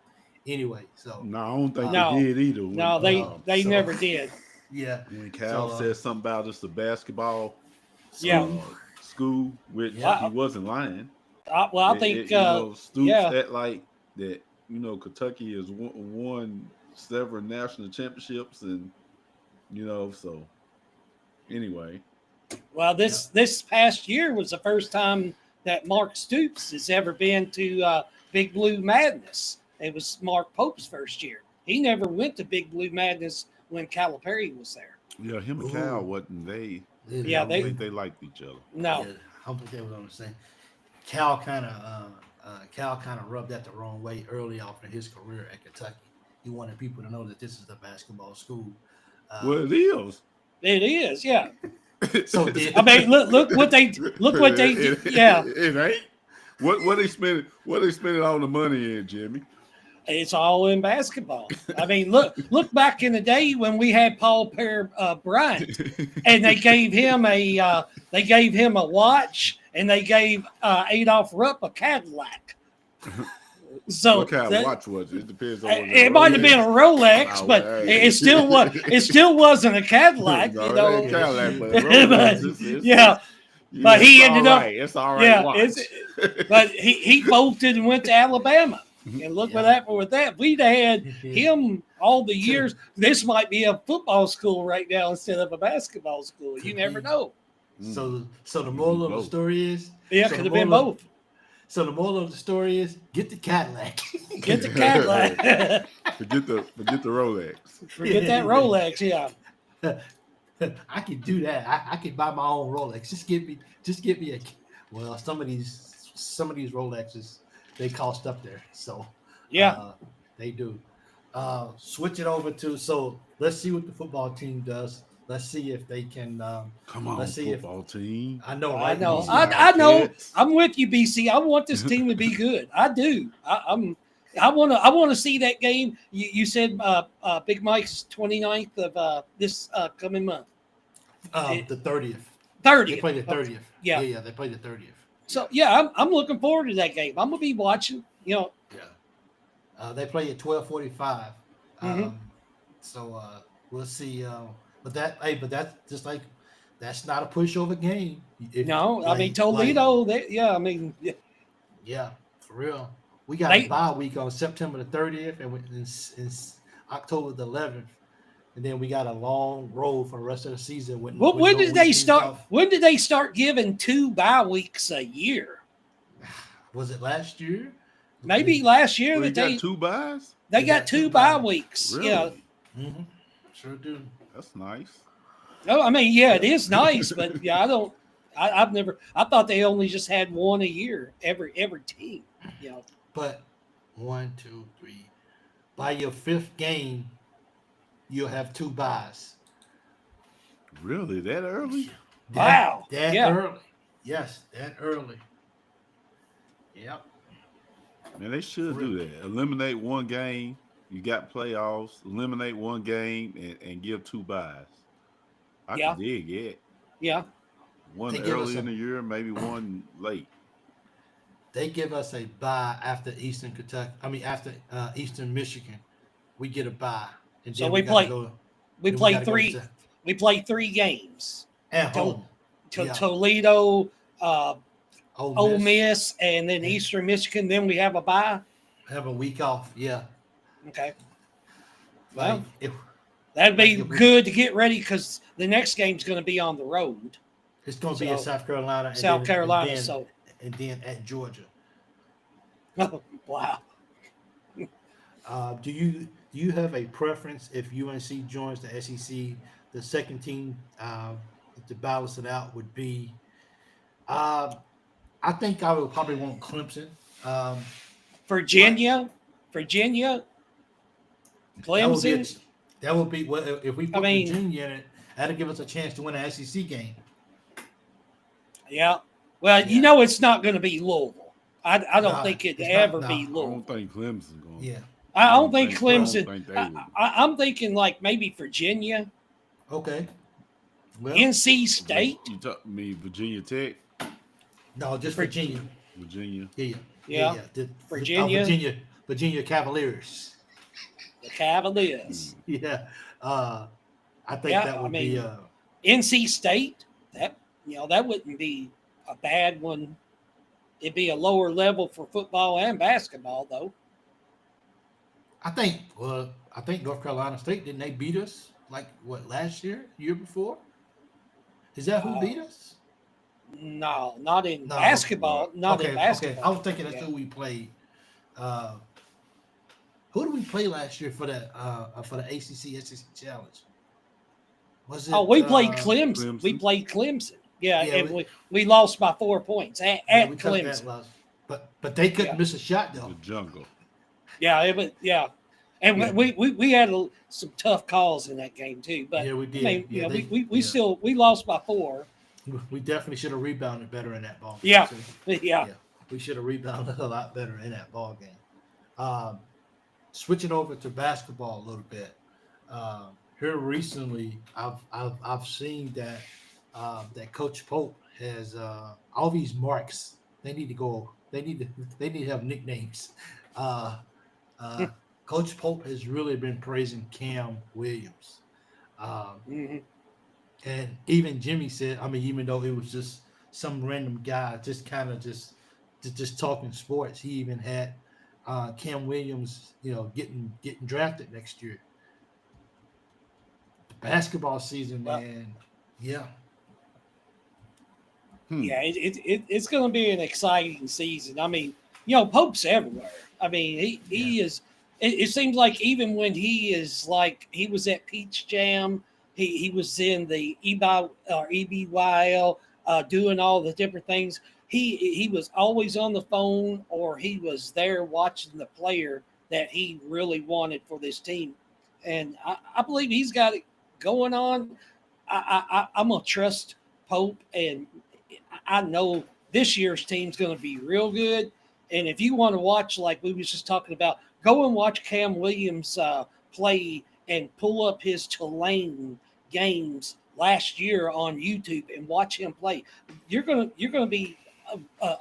anyway. So No, I don't think No. they did either. No, they so- never did. yeah, When Cal So, said something about it's a basketball Yeah. school, which Yeah. he wasn't lying. I think Stoops yeah. act like that. Kentucky has won several national championships, and so anyway. Well, this past year was the first time that Mark Stoops has ever been to Big Blue Madness. It was Mark Pope's first year. He never went to Big Blue Madness when Calipari was there. Yeah, him and Cal wasn't they? Yeah, I don't think they liked each other. No. Yeah, I don't think they was on the same. Cal kind of rubbed that the wrong way early off in his career at Kentucky. He wanted people to know that this is the basketball school. Well, it is. It is, yeah. So did I mean, look what they did. Yeah, It ain't. What they spending all the money in, Jimmy? it's all in basketball. I mean, look back in the day when we had Paul Bryant, and they gave him a watch, and they gave Adolph Rupp a Cadillac. So What kind of watch was it? It depends on. it might have been a Rolex, Oh, but hey. it still was. It still wasn't a Cadillac, No, you it know. ain't Cadillac, but Rolex, Yeah. But he ended up. It's all right. Yeah, watch. but he bolted and went to Alabama, and look what happened with that. We'd had him all the years. This might be a football school right now instead of a basketball school. You never know. So the moral of the story is Yeah, so could the have been moral of- both. So the moral of the story is get the Cadillac. Get the Cadillac. Forget the Rolex. Forget that Rolex. Yeah. I can do that. I can buy my own Rolex. Just give me a. Well, some of these Rolexes they cost up there. So Yeah. they do. Switch it over to so let's see what the football team does. Let's see if they can. Come on, let's see football team. I know. I Right? know. BC? I know. Cats. I'm with you, BC. I want this team to be good. I do. I want to see that game. You said Big Mike's 29th of this coming month. The 30th. 30th. They play the 30th. Yeah. Yeah. They play the 30th. So yeah, I'm looking forward to that game. I'm gonna be watching. Yeah. They play at 12:45. Mhm. So we'll see. But that's just like that's not a pushover game. No, I mean Toledo. Yeah, for real. We got a bye week on September the 30th and in October the 11th, and then we got a long road for the rest of the season. When did they start? When did they start giving 2 bye weeks a year? Was it last year? Maybe last year We that got they 2 buys. they got 2 bye weeks. Really? Yeah. Mm-hmm. Sure do. That's nice. No, I mean, yeah, it is nice, but yeah, I've never. I thought they only just had one a year every team. You know. But 1, 2, 3. By your 5th game, you'll have 2 buys. Really, that early? Wow. That Yeah. early. Yes, that early. Yep. Man, they should do that. Eliminate one game. You got playoffs. Eliminate one game and give 2 buys. I Yeah. can dig it. Yeah. One They give us early in a- the year, maybe one late. They give us a bye after Eastern Kentucky. I mean, after Eastern Michigan, we get a bye. And So then we gotta play- go- We then play gotta go three. to- We play 3 games. at home. Yeah. Toledo, Ole Miss. Miss, and then Eastern Michigan. Then we have a bye. Have a week off. Yeah. Okay. Like, Well, if, That'd be Like if we- good to get ready because the next game's going to be on the road, it's going to be in So- South Carolina. And South then, Carolina. And then, So, and then at Georgia. wow. Do you Do you have a preference if UNC joins the SEC? The second team to balance it out would be. Uh, I think I would probably want Clemson. Um, but Virginia, Virginia, that would be Clemson. that would be well, if we I put mean, Virginia in it, that'll give us a chance to win an SEC game. yeah. Well, Yeah, it's not going to be Louisville. I don't nah, think it'd it's not. ever Nah, be I don't Louisville. think Clemson's going. yeah, I don't think I well, don't Clemson. think they I, would. I'm thinking like maybe Virginia, okay. Well, NC State. You talk me Virginia Tech, no, just Vir- Virginia. Virginia. Yeah, Yeah, Virginia, Virginia Cavaliers. the Cavaliers. Yeah, I think Yeah, that I would be. mean NC State. That wouldn't be a bad one. It'd be a lower level for football and basketball, though. I think. Well, I think North Carolina State didn't they beat us like what last year before? Is that who Uh, beat us? no, not in No. basketball. Not in Okay, basketball. I was thinking that's Yeah. who we played. Who did we play last year for the ACC SEC Challenge? Was it? Oh, we played Clemson. Clemson. We played Clemson. Yeah, Yeah, and we lost by 4 points at we took that Clemson. loss, but they couldn't Yeah. miss a shot though. The jungle. Yeah, and Yeah. we had some tough calls in that game too. But Yeah, we I did. mean, Yeah, we still lost by 4. we definitely should have rebounded better in that ball. Yeah, So, yeah. we should have rebounded a lot better in that ball game. Switching over to basketball a little bit. Here recently, I've seen that that Coach Pope has all these marks. They need to go. They need to have nicknames. Uh, Coach Pope has really been praising Cam Williams. Mhm. And even Jimmy said, I mean, even though it was just some random guy, just kind of just talking sports, he even had Cam Williams, getting drafted next year. The basketball season, Well, man, yeah, Yeah, it's going to be an exciting season. I mean, Pope's everywhere. I mean, he is. It seems like even when he is like he was at Peach Jam, he was in the EBYL doing all the different things. He was always on the phone or he was there watching the player that he really wanted for this team, and I believe he's got it going on. I'm gonna trust Pope, and I know this year's team's going to be real good. And if you want to watch, like we was just talking about, go and watch Cam Williams play and pull up his Tulane games last year on YouTube and watch him play. You're gonna be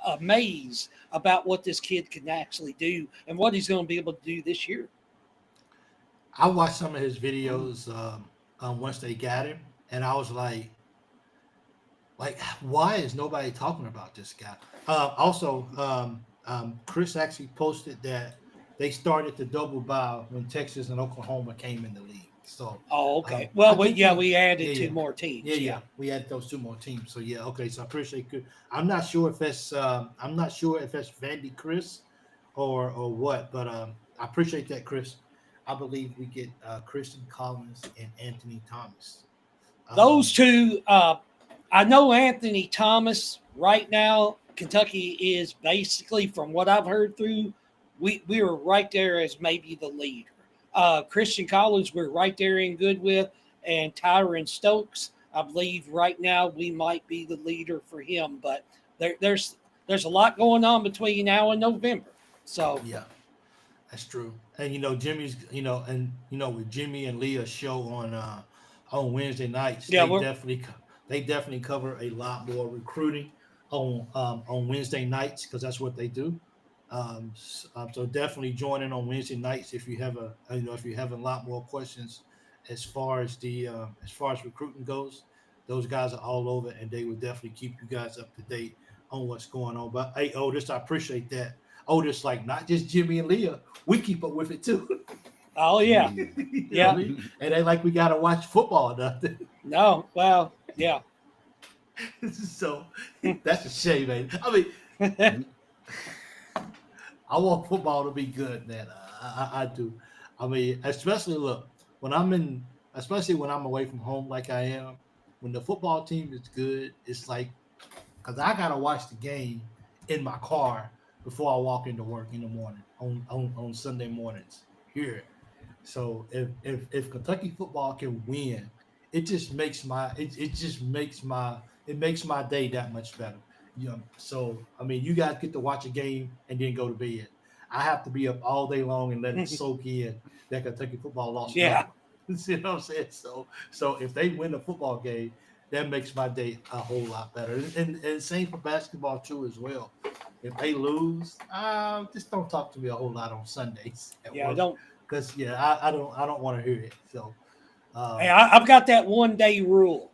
amazed about what this kid can actually do and what he's going to be able to do this year. I watched some of his videos once they got him, and I was like, why is nobody talking about this guy? Also, Chris actually posted that they started to double bye when Texas and Oklahoma came in the league. So, okay. I think We added yeah, two more teams. yeah, we added those two more teams. So yeah, okay. So I appreciate it. I'm not sure if that's Vandy Chris or what, but I appreciate that, Chris. I believe we get Christian Collins and Anthony Thomas. Those two, I know Anthony Thomas right now. Kentucky is basically, from what I've heard through, we are right there as maybe the leader. Christian Collins, we're right there in good with, and Tyron Stokes, I believe right now we might be the leader for him. But there's a lot going on between now and November. So yeah, that's true. And Jimmy's, with Jimmy and Leah's show on Wednesday nights, yeah, they definitely cover a lot more recruiting on Wednesday nights because that's what they do. So definitely join in on Wednesday nights if you have if you have a lot more questions as far as recruiting goes. Those guys are all over, and they will definitely keep you guys up to date on what's going on. But hey, Otis, I appreciate that. Otis, like not just Jimmy and Leah, we keep up with it too. oh yeah, You know yeah. what I mean? And they like we gotta watch football or nothing. No, well, yeah. So that's a shame, man. I mean, I want football to be good, man. I do. I mean, especially when I'm away from home like I am, when the football team is good, it's like because I gotta watch the game in my car before I walk into work in the morning on Sunday mornings here. So if Kentucky football can win, it makes my day that much better. So I mean, you guys get to watch a game and then go to bed. I have to be up all day long and let it soak in that Kentucky football lost Yeah. another one. You see what I'm saying? So if they win the football game, that makes my day a whole lot better. And same for basketball too as well. If they lose, just don't talk to me a whole lot on Sundays at Yeah, work don't. because I don't want to hear it. So Hey, I've got that 1 day rule.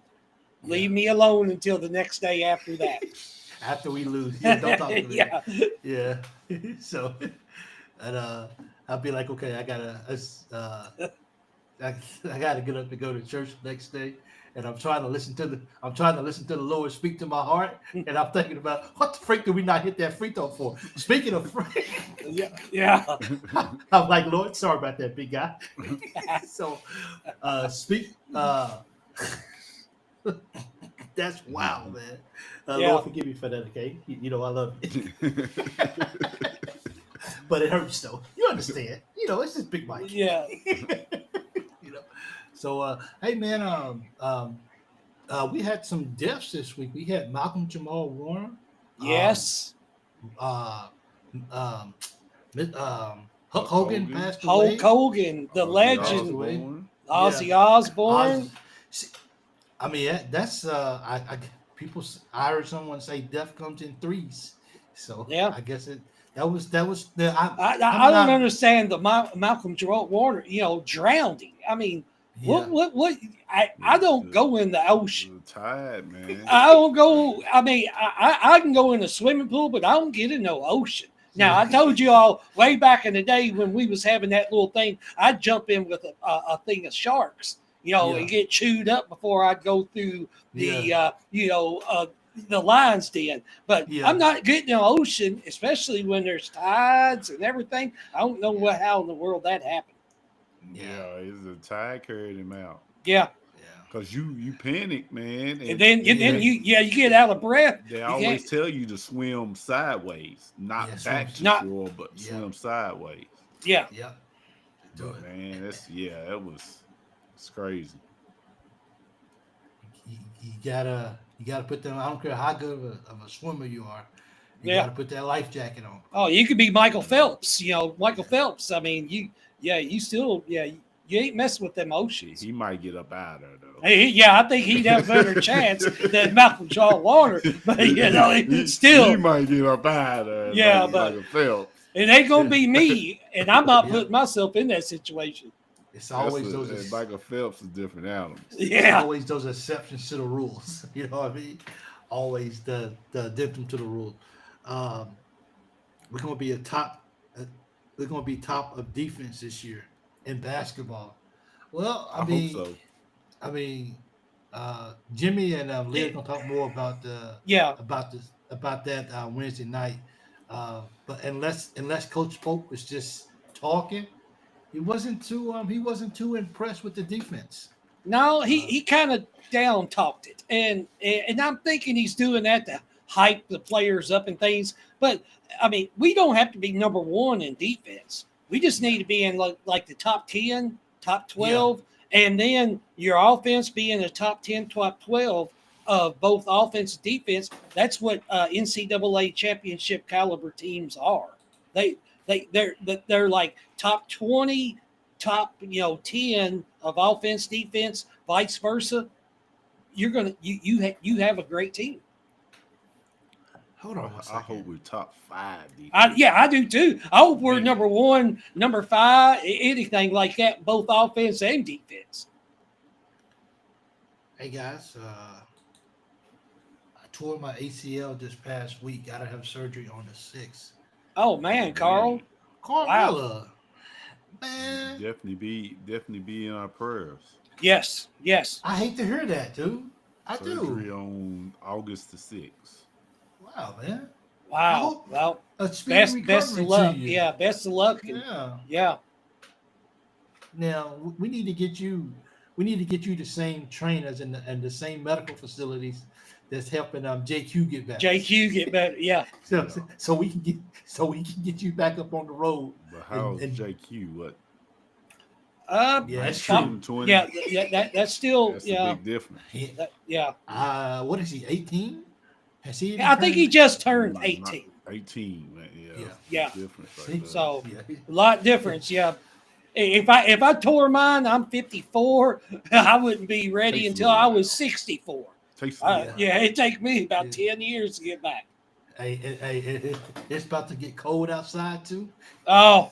Leave yeah. me alone until the next day after that. After we lose, don't talk to me. Yeah. Yeah. So and I'll be like, okay, I gotta get up to go to church the next day, and I'm trying to listen to the Lord speak to my heart, and I'm thinking about what the freak did we not hit that free throw for? Speaking of freak, Yeah. I'm like, Lord, sorry about that, big guy. So, speak. That's wow, man. Yeah. Lord, forgive me for that, okay? You know I love you, but it hurts though. You understand? It's just Big Mike. Yeah. you know. So, hey, man, we had some deaths this week. We had Malcolm Jamal Warner. Yes. Uh, um, Hulk Hogan passed Hulk away. Hogan, the Passed legend, away. Ozzy Yeah. Osbourne. See, I mean, that's people. I heard someone say death comes in threes. So Yeah. I guess that was the. I don't understand the Malcolm Jamal Warner, drowning. I mean, Yeah. what? I don't go in the ocean. The tide, man. I don't go. I mean, I can go in a swimming pool, but I don't get in no ocean. Now, I told you all way back in the day when we was having that little thing, I'd jump in with a thing of sharks, and get chewed up before I'd go through the lion's den. But I'm not getting in the ocean, especially when there's tides and everything. I don't know how in the world that happened. Yeah, it's the tide carried him out. Yeah. Cause you panic, man, and then you get out of breath. They always tell you to swim sideways, not back to shore, but swim sideways. Yeah, But man, it's crazy. You gotta put them. I don't care how good of a swimmer you are. You gotta put that life jacket on. Oh, you could be Michael Phelps. Michael Phelps. I mean, you ain't messing with them oceans. He might get up out of there, though. Hey, I think he'd have a better chance than Malcolm Jamal Warner. But, still. He might get up out of there. Yeah, but Phelps. It ain't going to be me, and I'm not putting myself in that situation. It's always those. Michael Phelps is different animals. Yeah. It's always those exceptions to the rules. You know what I mean? Always the addendum to the rule. We're going to be top of defense this year in basketball. Well, I mean, hope so. I mean, Jimmy and Leah gonna talk more about that Wednesday night. But unless Coach Pope was just talking, he wasn't too impressed with the defense. No, he kind of down talked it, and I'm thinking he's doing that to hype the players up and things. But I mean, we don't have to be number one in defense. We just need to be in like the top 10, top 12, and then your offense be in the top 10, top 12 of both offense and defense. That's what NCAA championship caliber teams are. They're like top 20, top 10 of offense, defense, vice versa. You have a great team. Hold on. I hope we're top 5. I do too. I hope we're number 1, number 5, anything like that, both offense and defense. Hey guys, I tore my ACL this past week. Gotta have surgery on the 6th. Oh man, Carl. Wow. Man. Definitely be in our prayers. Yes. I hate to hear that, dude. Surgery on August the 6th. Wow, man. Wow. Well, best of luck. Yeah, best of luck. Yeah. Now we need to get you. We need to get you the same trainers and the same medical facilities that's helping JQ get better. JQ get better. Yeah. So we can get you back up on the road. But how's JQ? What? Yeah, that's true. 20? Yeah. That's still That's a big difference. Yeah. What is he? 18? Has he? I think he just turned 18. 18, man. Yeah. Difference right See? there. So a lot difference. Yeah. If I tore mine, I'm 54. I wouldn't be ready Takes until a I while. was 64. Takes It'd take me about 10 years to get back. Hey, it's about to get cold outside too. Oh,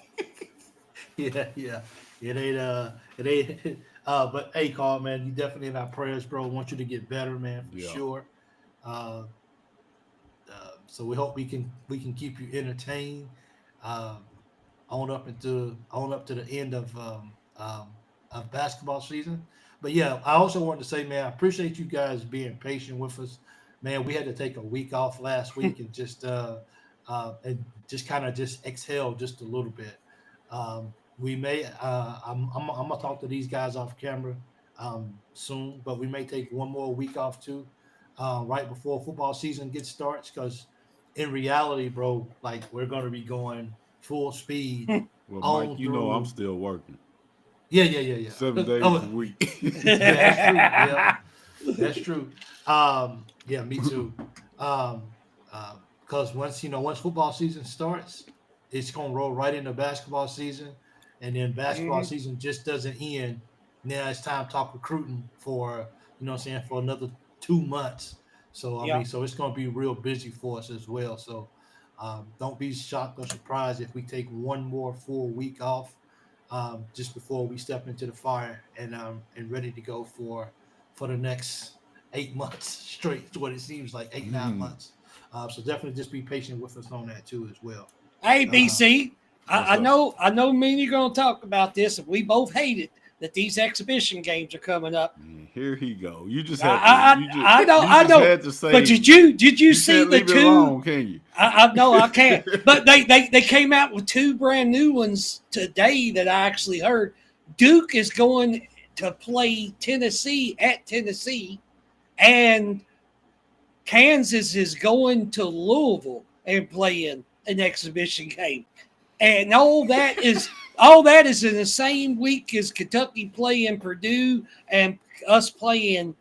Yeah. It ain't. But hey, Carl, man, you definitely in our prayers, bro. Want you to get better, man, for sure. So we hope we can keep you entertained. On up to the end of basketball season. But yeah, I also wanted to say, man, I appreciate you guys being patient with us. Man, we had to take a week off last week and just kind of just exhale just a little bit. We may I'm gonna talk to these guys off camera soon, but we may take one more week off too, right before football season gets starts, because in reality, bro, like we're gonna be going full speed. Well, Mike, you know I'm still working. Yeah. 7 days a week. Yeah, that's true. Yeah, me too. Because once football season starts, it's gonna roll right into basketball season, and then basketball season just doesn't end. Now it's time to talk recruiting for for another 2 months. So I mean, so it's gonna be real busy for us as well. So don't be shocked or surprised if we take one more full week off just before we step into the fire and ready to go for the next 8 months straight. It's what it seems like, 8-9 months. So definitely just be patient with us on that too as well. hey, BC, I know me and you're going to talk about this, and we both hate it that these exhibition games are coming up. Here he go. You just I know. Had to say, but did you see the leave it two? alone, can you? I know I can't. But they came out with 2 brand new ones today that I actually heard. Duke is going to play Tennessee at Tennessee, and Kansas is going to Louisville and playing an exhibition game. And all that is in the same week as Kentucky playing Purdue and us playing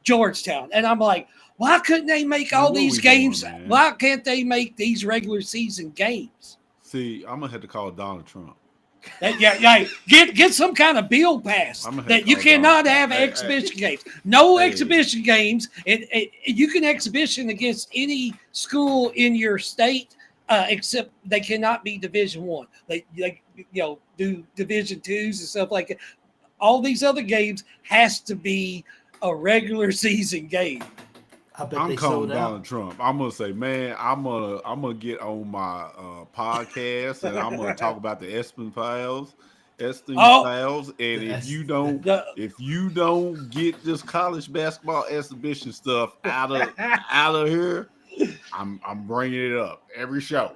Georgetown. And I'm like, why couldn't they make all these games? Why can't they make these regular season games? See, I'm gonna have to call Donald Trump. Get some kind of bill passed that you cannot have exhibition games. No exhibition games. You can exhibition against any school in your state. Except they cannot be Division I. They do Division IIs and stuff like that. All these other games has to be a regular season game. I'm calling Donald Trump. I'm gonna say, man, I'm gonna get on my podcast and I'm gonna talk about the Espen Files. And if you don't get this college basketball exhibition stuff out of here, I'm bringing it up every show.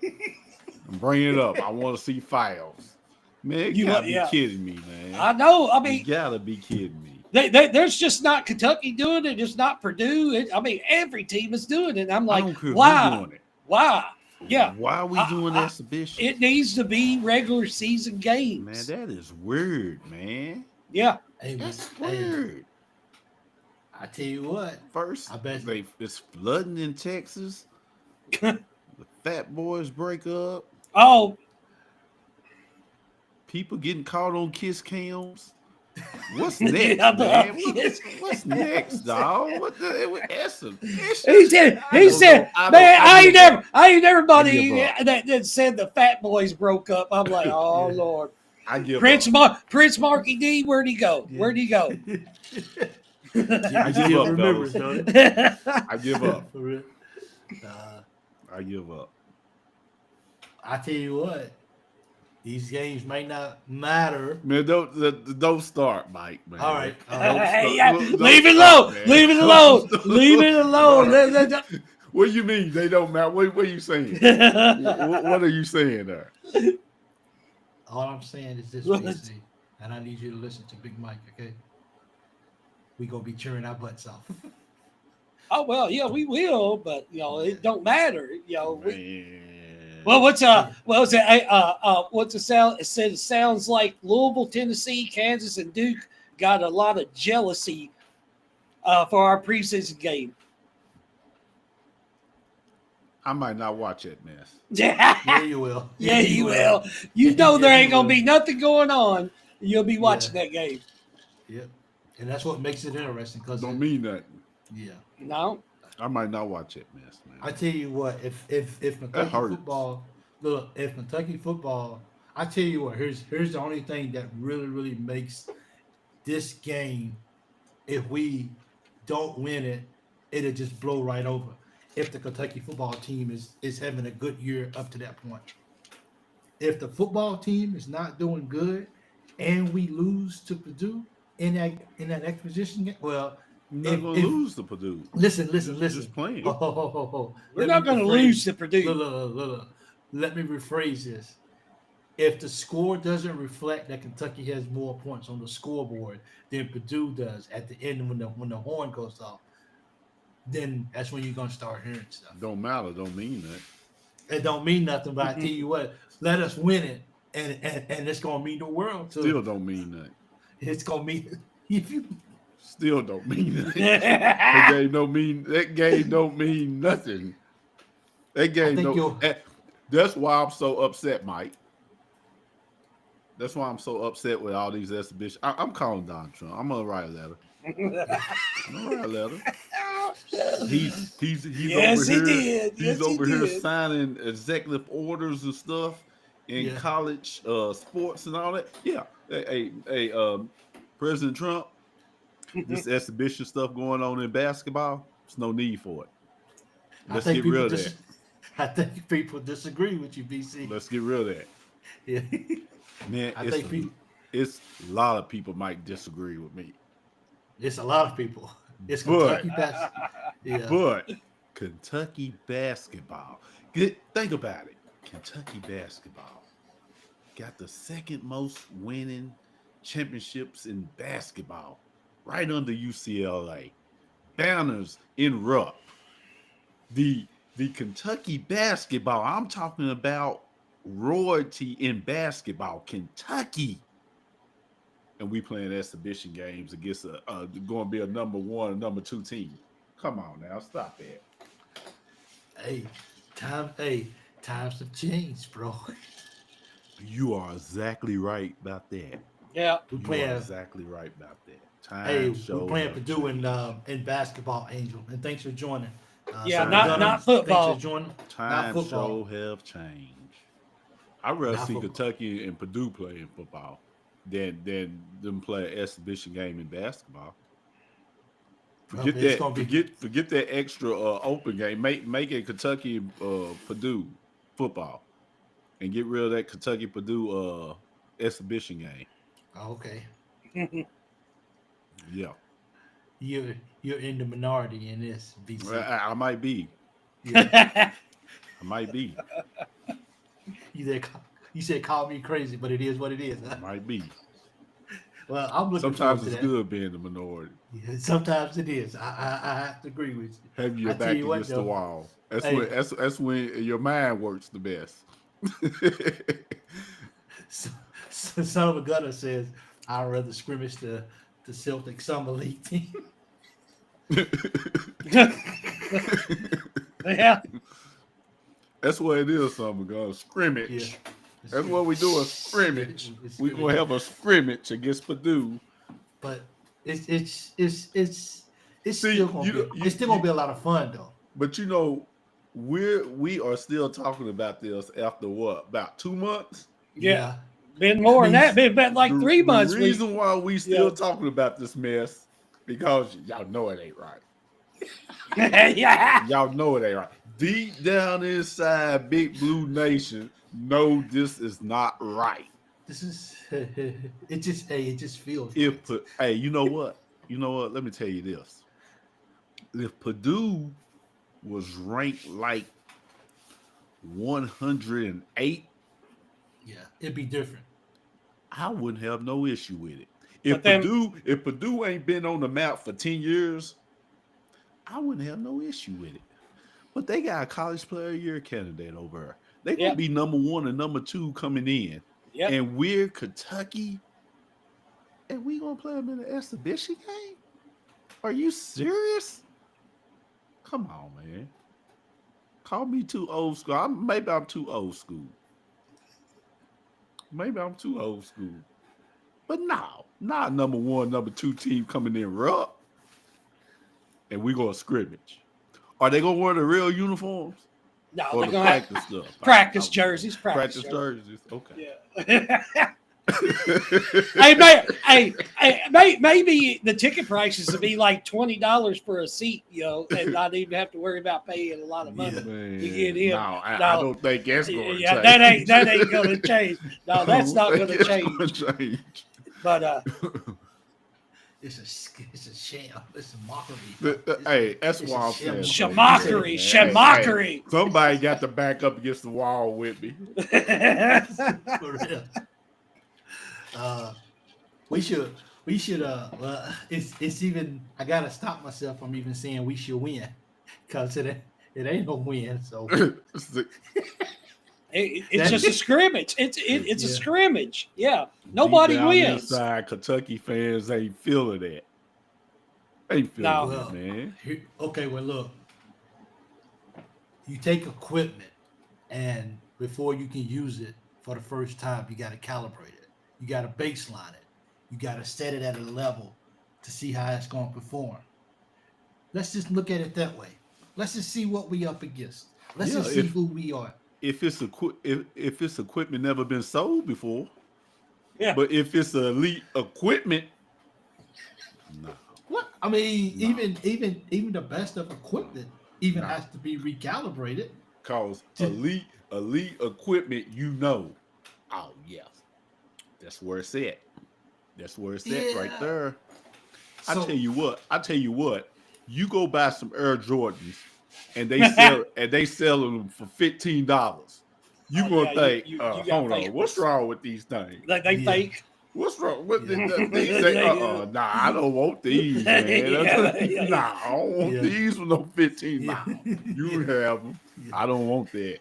I'm bringing it up. I want to see files. Man, you gotta be kidding me, man. I know. I mean, you gotta be kidding me. There's just not Kentucky doing it. It's not Purdue. Every team is doing it. I'm like, why? Doing it. Why? Yeah. Why are we doing exhibition? It needs to be regular season games. Man, that is weird, man. Yeah. That's weird. I tell you what. First, I bet it's flooding in Texas. The Fat Boys break up. Oh. People getting caught on kiss cams. What's next, man? What's next, dog? What the Essen? He said, man, I ain't never buddy that said the Fat Boys broke up. I'm like, oh Lord. I give Prince Marky D, where'd he go? Where'd he go? I give up, fellas. I give up. I give up. I tell you what, these games may not matter. Man, don't start, Mike. Man. All right. Leave it alone. Leave it alone. Leave it alone. What do you mean they don't matter? What are you saying? What are you saying there? All I'm saying is this, What? BC, and I need you to listen to Big Mike, okay? We gonna be cheering our butts off. Oh well, yeah, we will, but it don't matter. Man. Well, what's Yeah. what's the sound? It said it sounds like Louisville, Tennessee, Kansas, and Duke got a lot of jealousy for our preseason game. I might not watch that mess. Yeah, you will. Yeah, you will. You know there Yeah, ain't you gonna will. be nothing going on. You'll be watching Yeah. that game. Yep. And that's what makes it interesting because Don't mean nothing. yeah. No. I might not watch that mess, man. I tell you what, if Kentucky hurts. football, look, if Kentucky football, I tell you what, here's the only thing that really makes this game. If we don't win it, it'll just blow right over. If the Kentucky football team is having a good year up to that point, if the football team is not doing good, and we lose to Purdue in that exposition game, well, You're not gonna lose to Purdue. listen. Just playing. We're not going to lose to Purdue. Look. Let me rephrase this. If the score doesn't reflect that Kentucky has more points on the scoreboard than Purdue does at the end when the horn goes off, then that's when you're gonna start hearing stuff. Don't matter. Don't mean that. It don't mean nothing, but I tell you what, let us win it, and it's gonna mean the world to Still don't mean that. It's gonna mean if you Still don't mean that. That game don't mean nothing. That game That's why I'm so upset, Mike. That's why I'm so upset with all these exhibitions. I'm calling Donald Trump. I'm gonna write a letter. He's Yes, over he here. did. He's Yes, he over here did. signing executive orders and stuff in college sports and all that. Yeah. Hey, President Trump, this exhibition stuff going on in basketball, there's no need for it. Let's get rid of that. I think people disagree with you, BC. Let's get rid of that. Yeah. Man, it's a lot of people might disagree with me. It's a lot of people. It's Kentucky basketball. Yeah. But Kentucky basketball. Think about it. Kentucky basketball got the second most winning championships in basketball, right under UCLA. Banners in Rupp. The Kentucky basketball, I'm talking about royalty in basketball, Kentucky. And we playing exhibition games against going to be a number 1 or number 2 team. Come on now, stop that. Hey, times have changed, bro. You are exactly right about that. Yeah. You are exactly right about that. We're playing Purdue in basketball, Angel. And thanks for joining. Not football. Thanks for joining. Times so have changed. I'd rather see Kentucky and Purdue play in football than them play an exhibition game in basketball. Forget that extra open game. Make it Kentucky Purdue football, and get rid of that Kentucky Purdue exhibition game. Okay. Yeah. You're in the minority in this, BC. Well, I might be. Yeah. I might be. You said call me crazy, but it is what it is. Huh? Might be. Well, I'm looking. Sometimes it's good being the minority. Yeah, sometimes it is. I have to agree with you. Have your back against the wall. That's when your mind works the best. Son of a gunner says, I'd rather scrimmage the Celtic Summer League team. Yeah. That's what it is, son of a gunner. Scrimmage. Yeah. That's what we do, a scrimmage. We're going to have a scrimmage against Purdue. But it's still going to be a lot of fun, though. But, you know, we are still talking about this after what? About 2 months? Yeah. Been more than that. Been about like 3 months. The reason why we still talking about this mess, because y'all know it ain't right. Yeah. Y'all know it ain't right. Deep down inside Big Blue Nation, know this is not right. This is it just feels hey, you know what? Let me tell you this. If Purdue was ranked like 108, yeah, it'd be different. I wouldn't have no issue with it. If Purdue ain't been on the map for 10 years, I wouldn't have no issue with it. But they got a college player of the year candidate over there. They're going to be number 1 and number 2 coming in. Yep. And we're Kentucky, and we going to play them in an exhibition game? Are you serious? Come on, man. Call me too old school. Maybe I'm too old school. But no, not number 1, number 2 team coming in rough. And we going to scrimmage. Are they going to wear the real uniforms? No, or they're the going to have practice jerseys. Practice jerseys. Okay. Yeah. Maybe the ticket prices would be like $20 for a seat, and not even have to worry about paying a lot of money to get in. No, I don't think that's going to change. That ain't going to change. No, that's not going to change. But it's a sham. It's a mockery. Hey, that's why I'm saying. Shamockery. Somebody got to back up against the wall with me. For real. We should. It's even. I gotta stop myself from even saying we should win, because it ain't no win. So it's just a scrimmage. It's a scrimmage. Yeah, nobody wins. Inside, Kentucky fans ain't feeling that. Ain't feeling that, man. Okay, well look, you take equipment, and before you can use it for the first time, you got to calibrate it. You got to baseline it. You got to set it at a level to see how it's going to perform. Let's just look at it that way. Let's just see what we up against. Let's just see who we are. If it's equipment never been sold before, but if it's elite equipment, no. What? I mean, even the best of equipment has to be recalibrated. Cause elite equipment, oh yeah. That's where it's at. Right there. I tell you what. You go buy some Air Jordans, and they sell them for $15. You gonna think, hold on, what's wrong with these things? They fake. What's wrong with these? They say, nah, I don't want these, man. Nah, I don't want these for no $15. Nah, you have them. I don't want that.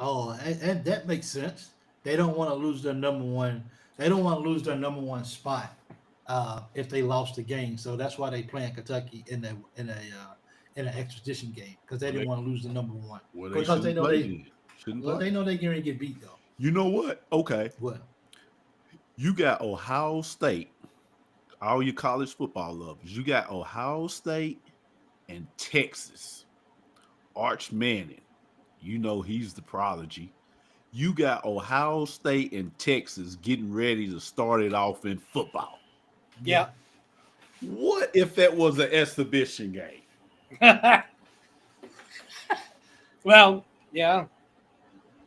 Oh, and that makes sense. They don't want to lose their number one. They don't want to lose their number 1 spot if they lost the game. So that's why they playing Kentucky in an extradition game, because they didn't want to lose the number 1. Because they know they know they're going to get beat though. You know what? Okay. What? You got Ohio State. All you college football lovers. You got Ohio State and Texas. Arch Manning. He's the prodigy. You got Ohio State and Texas getting ready to start it off in football. Yeah. What if that was an exhibition game? Well, yeah.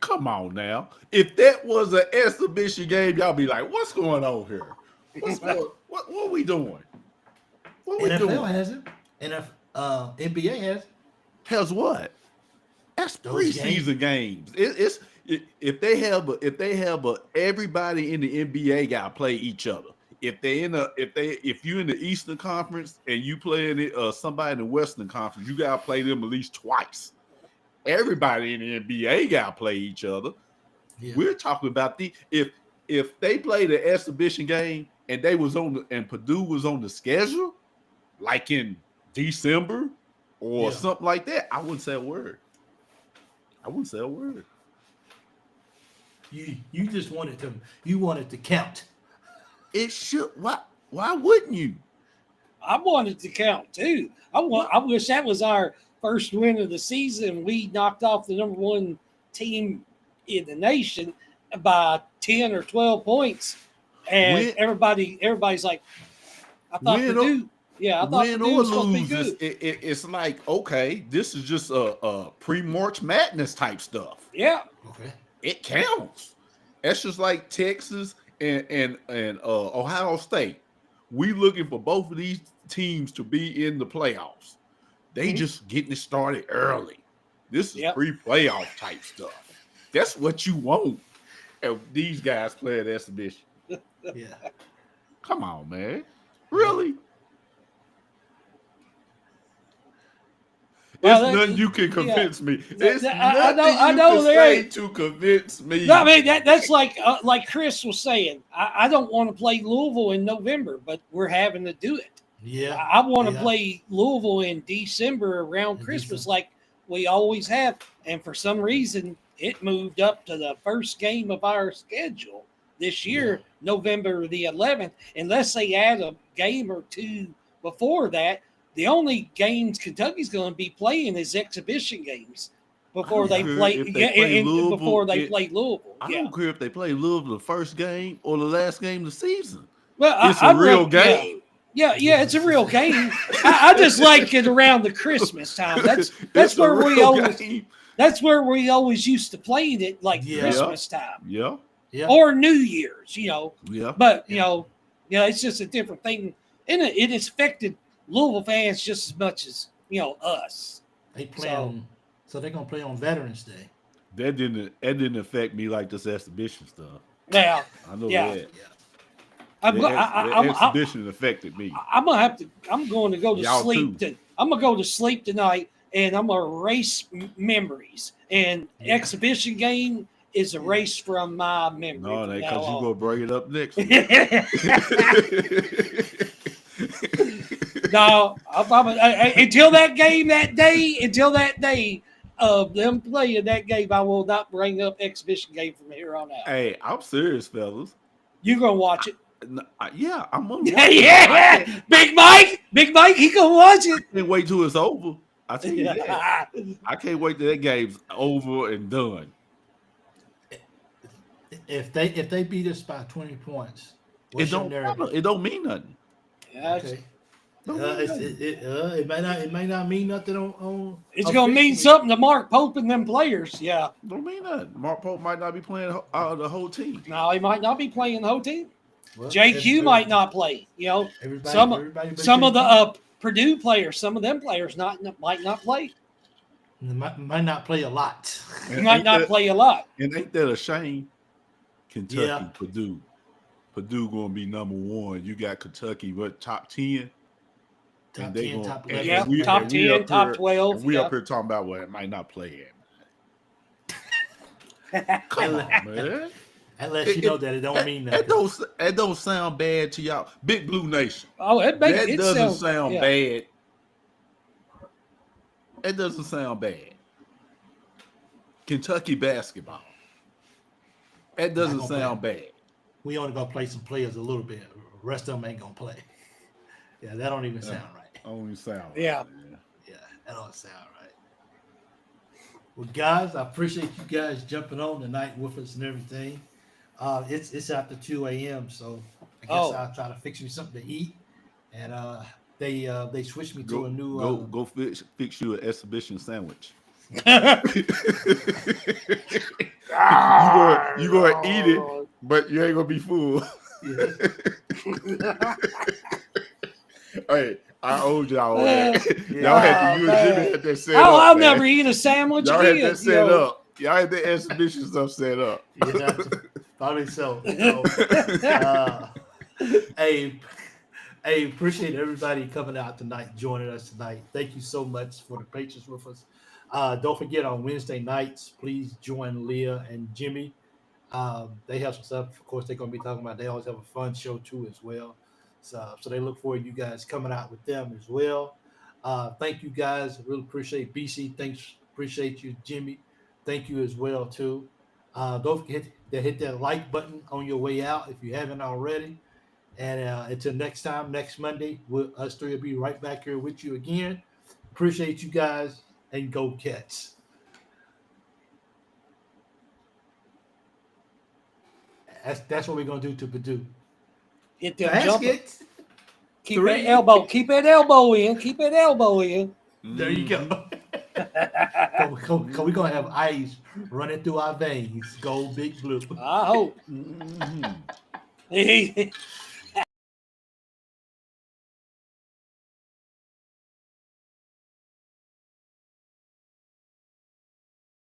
Come on now. If that was an exhibition game, y'all be like, what's going on here? What are we doing? What are we doing? NFL has it. NBA has it. Has what? That's preseason games. If they have everybody in the NBA got to play each other. If you're in the Eastern Conference and you playing somebody in the Western Conference, you got to play them at least twice. Everybody in the NBA got to play each other. Yeah. We're talking about if they played an exhibition game and Purdue was on the schedule, like in December or something like that, I wouldn't say a word. You just wanted to count. It should. Why wouldn't you? I wanted to count too. I wish that was our first win of the season. We knocked off the number 1 team in the nation by 10 or 12 points, and everybody's like, I thought Purdue. Yeah, I thought win or lose, it's like, okay, this is just a pre-March Madness type stuff. Yeah. Okay. It counts. That's just like Texas and Ohio State. We looking for both of these teams to be in the playoffs. They just getting it started early. This is pre-playoff type stuff. That's what you want. And these guys play at exhibition. Yeah. Come on, man. Really? Well, there's nothing you can convince me. There's nothing you can say to convince me. No, I mean that's like Chris was saying. I don't want to play Louisville in November, but we're having to do it. Yeah, I want to play Louisville in December around Christmas, like we always have. And for some reason, it moved up to the first game of our schedule this year, November the 11th. Unless they add a game or two before that, the only games Kentucky's going to be playing is exhibition games before they play. Before they play Louisville. I don't care if they play Louisville the first game or the last game of the season. Well, it's a real game. Yeah, it's a real game. I just like it around the Christmas time. That's where we always. Game. That's where we always used to play it, like Christmas time. Yeah. Or New Year's, Yeah. But it's just a different thing, and it has affected Louisville fans just as much as us. They play so they're gonna play on Veterans Day. That didn't affect me like this exhibition stuff. Yeah, I know that. Yeah. Exhibition affected me. I'm going to go to sleep. I'm gonna go to sleep tonight, and I'm gonna erase memories. And exhibition game is erased from my memory. No, because you're gonna bring it up next. No, until that day of them playing that game, I will not bring up exhibition game from here on out. Hey, I'm serious, fellas. You gonna watch it? Yeah, I'm gonna watch it. Yeah. Big Mike, he gonna watch it. I can't wait till it's over. I tell you that. I can't wait till that game's over and done. If they beat us by 20 points, it don't mean nothing. Yeah, okay. It may not mean nothing on it's gonna mean something to Mark Pope and them players. Yeah, don't mean nothing. Mark Pope might not be playing the whole team. No, he might not be playing the whole team. Well, JQ might not play. Some of the Purdue players, some of them players might not play. They might not play a lot. Might not play a lot. And ain't that a shame? Kentucky, Purdue gonna be number one. You got Kentucky, top 10. Top 10, top 11. Yeah, top 10, top 12. We up here talking about what it might not play at. Come on, man. Unless you know that it don't mean nothing. It don't sound bad to y'all. Big Blue Nation. Oh, that doesn't sound bad. It doesn't sound bad. Kentucky basketball. That doesn't sound bad. We only gonna play some players a little bit. The rest of them ain't gonna play. Yeah, that don't even sound right. Don't even sound right. Yeah. Yeah, that don't sound right. Well, guys, I appreciate you guys jumping on tonight with us and everything. It's after 2 a.m., so I guess I'll try to fix me something to eat. And they switched me to a new go fix you an exhibition sandwich. You gonna eat it, but you ain't gonna be full. Yeah. Hey, I owed y'all that. Y'all had to use Jimmy had that set up. I'll never eat a sandwich y'all again. Had that set up. Y'all had the exhibition stuff set up. Yeah, probably so. Hey, appreciate everybody coming out tonight, joining us tonight. Thank you so much for the patience with us. Don't forget on Wednesday nights, please join Leah and Jimmy. They have some stuff, of course, they're going to be talking about. They always have a fun show too as well. So they look forward to you guys coming out with them as well. Thank you guys. Really appreciate BC. Thanks. Appreciate you, Jimmy. Thank you as well too. Don't forget to hit that like button on your way out if you haven't already. And until next time, next Monday, us three will be right back here with you again. Appreciate you guys, and go Cats. That's what we're gonna do to Purdue. Hit them jumpers. Keep that elbow in. Keep that elbow in. There you go. We're gonna have ice running through our veins. Go Big Blue. I hope. Mm-hmm.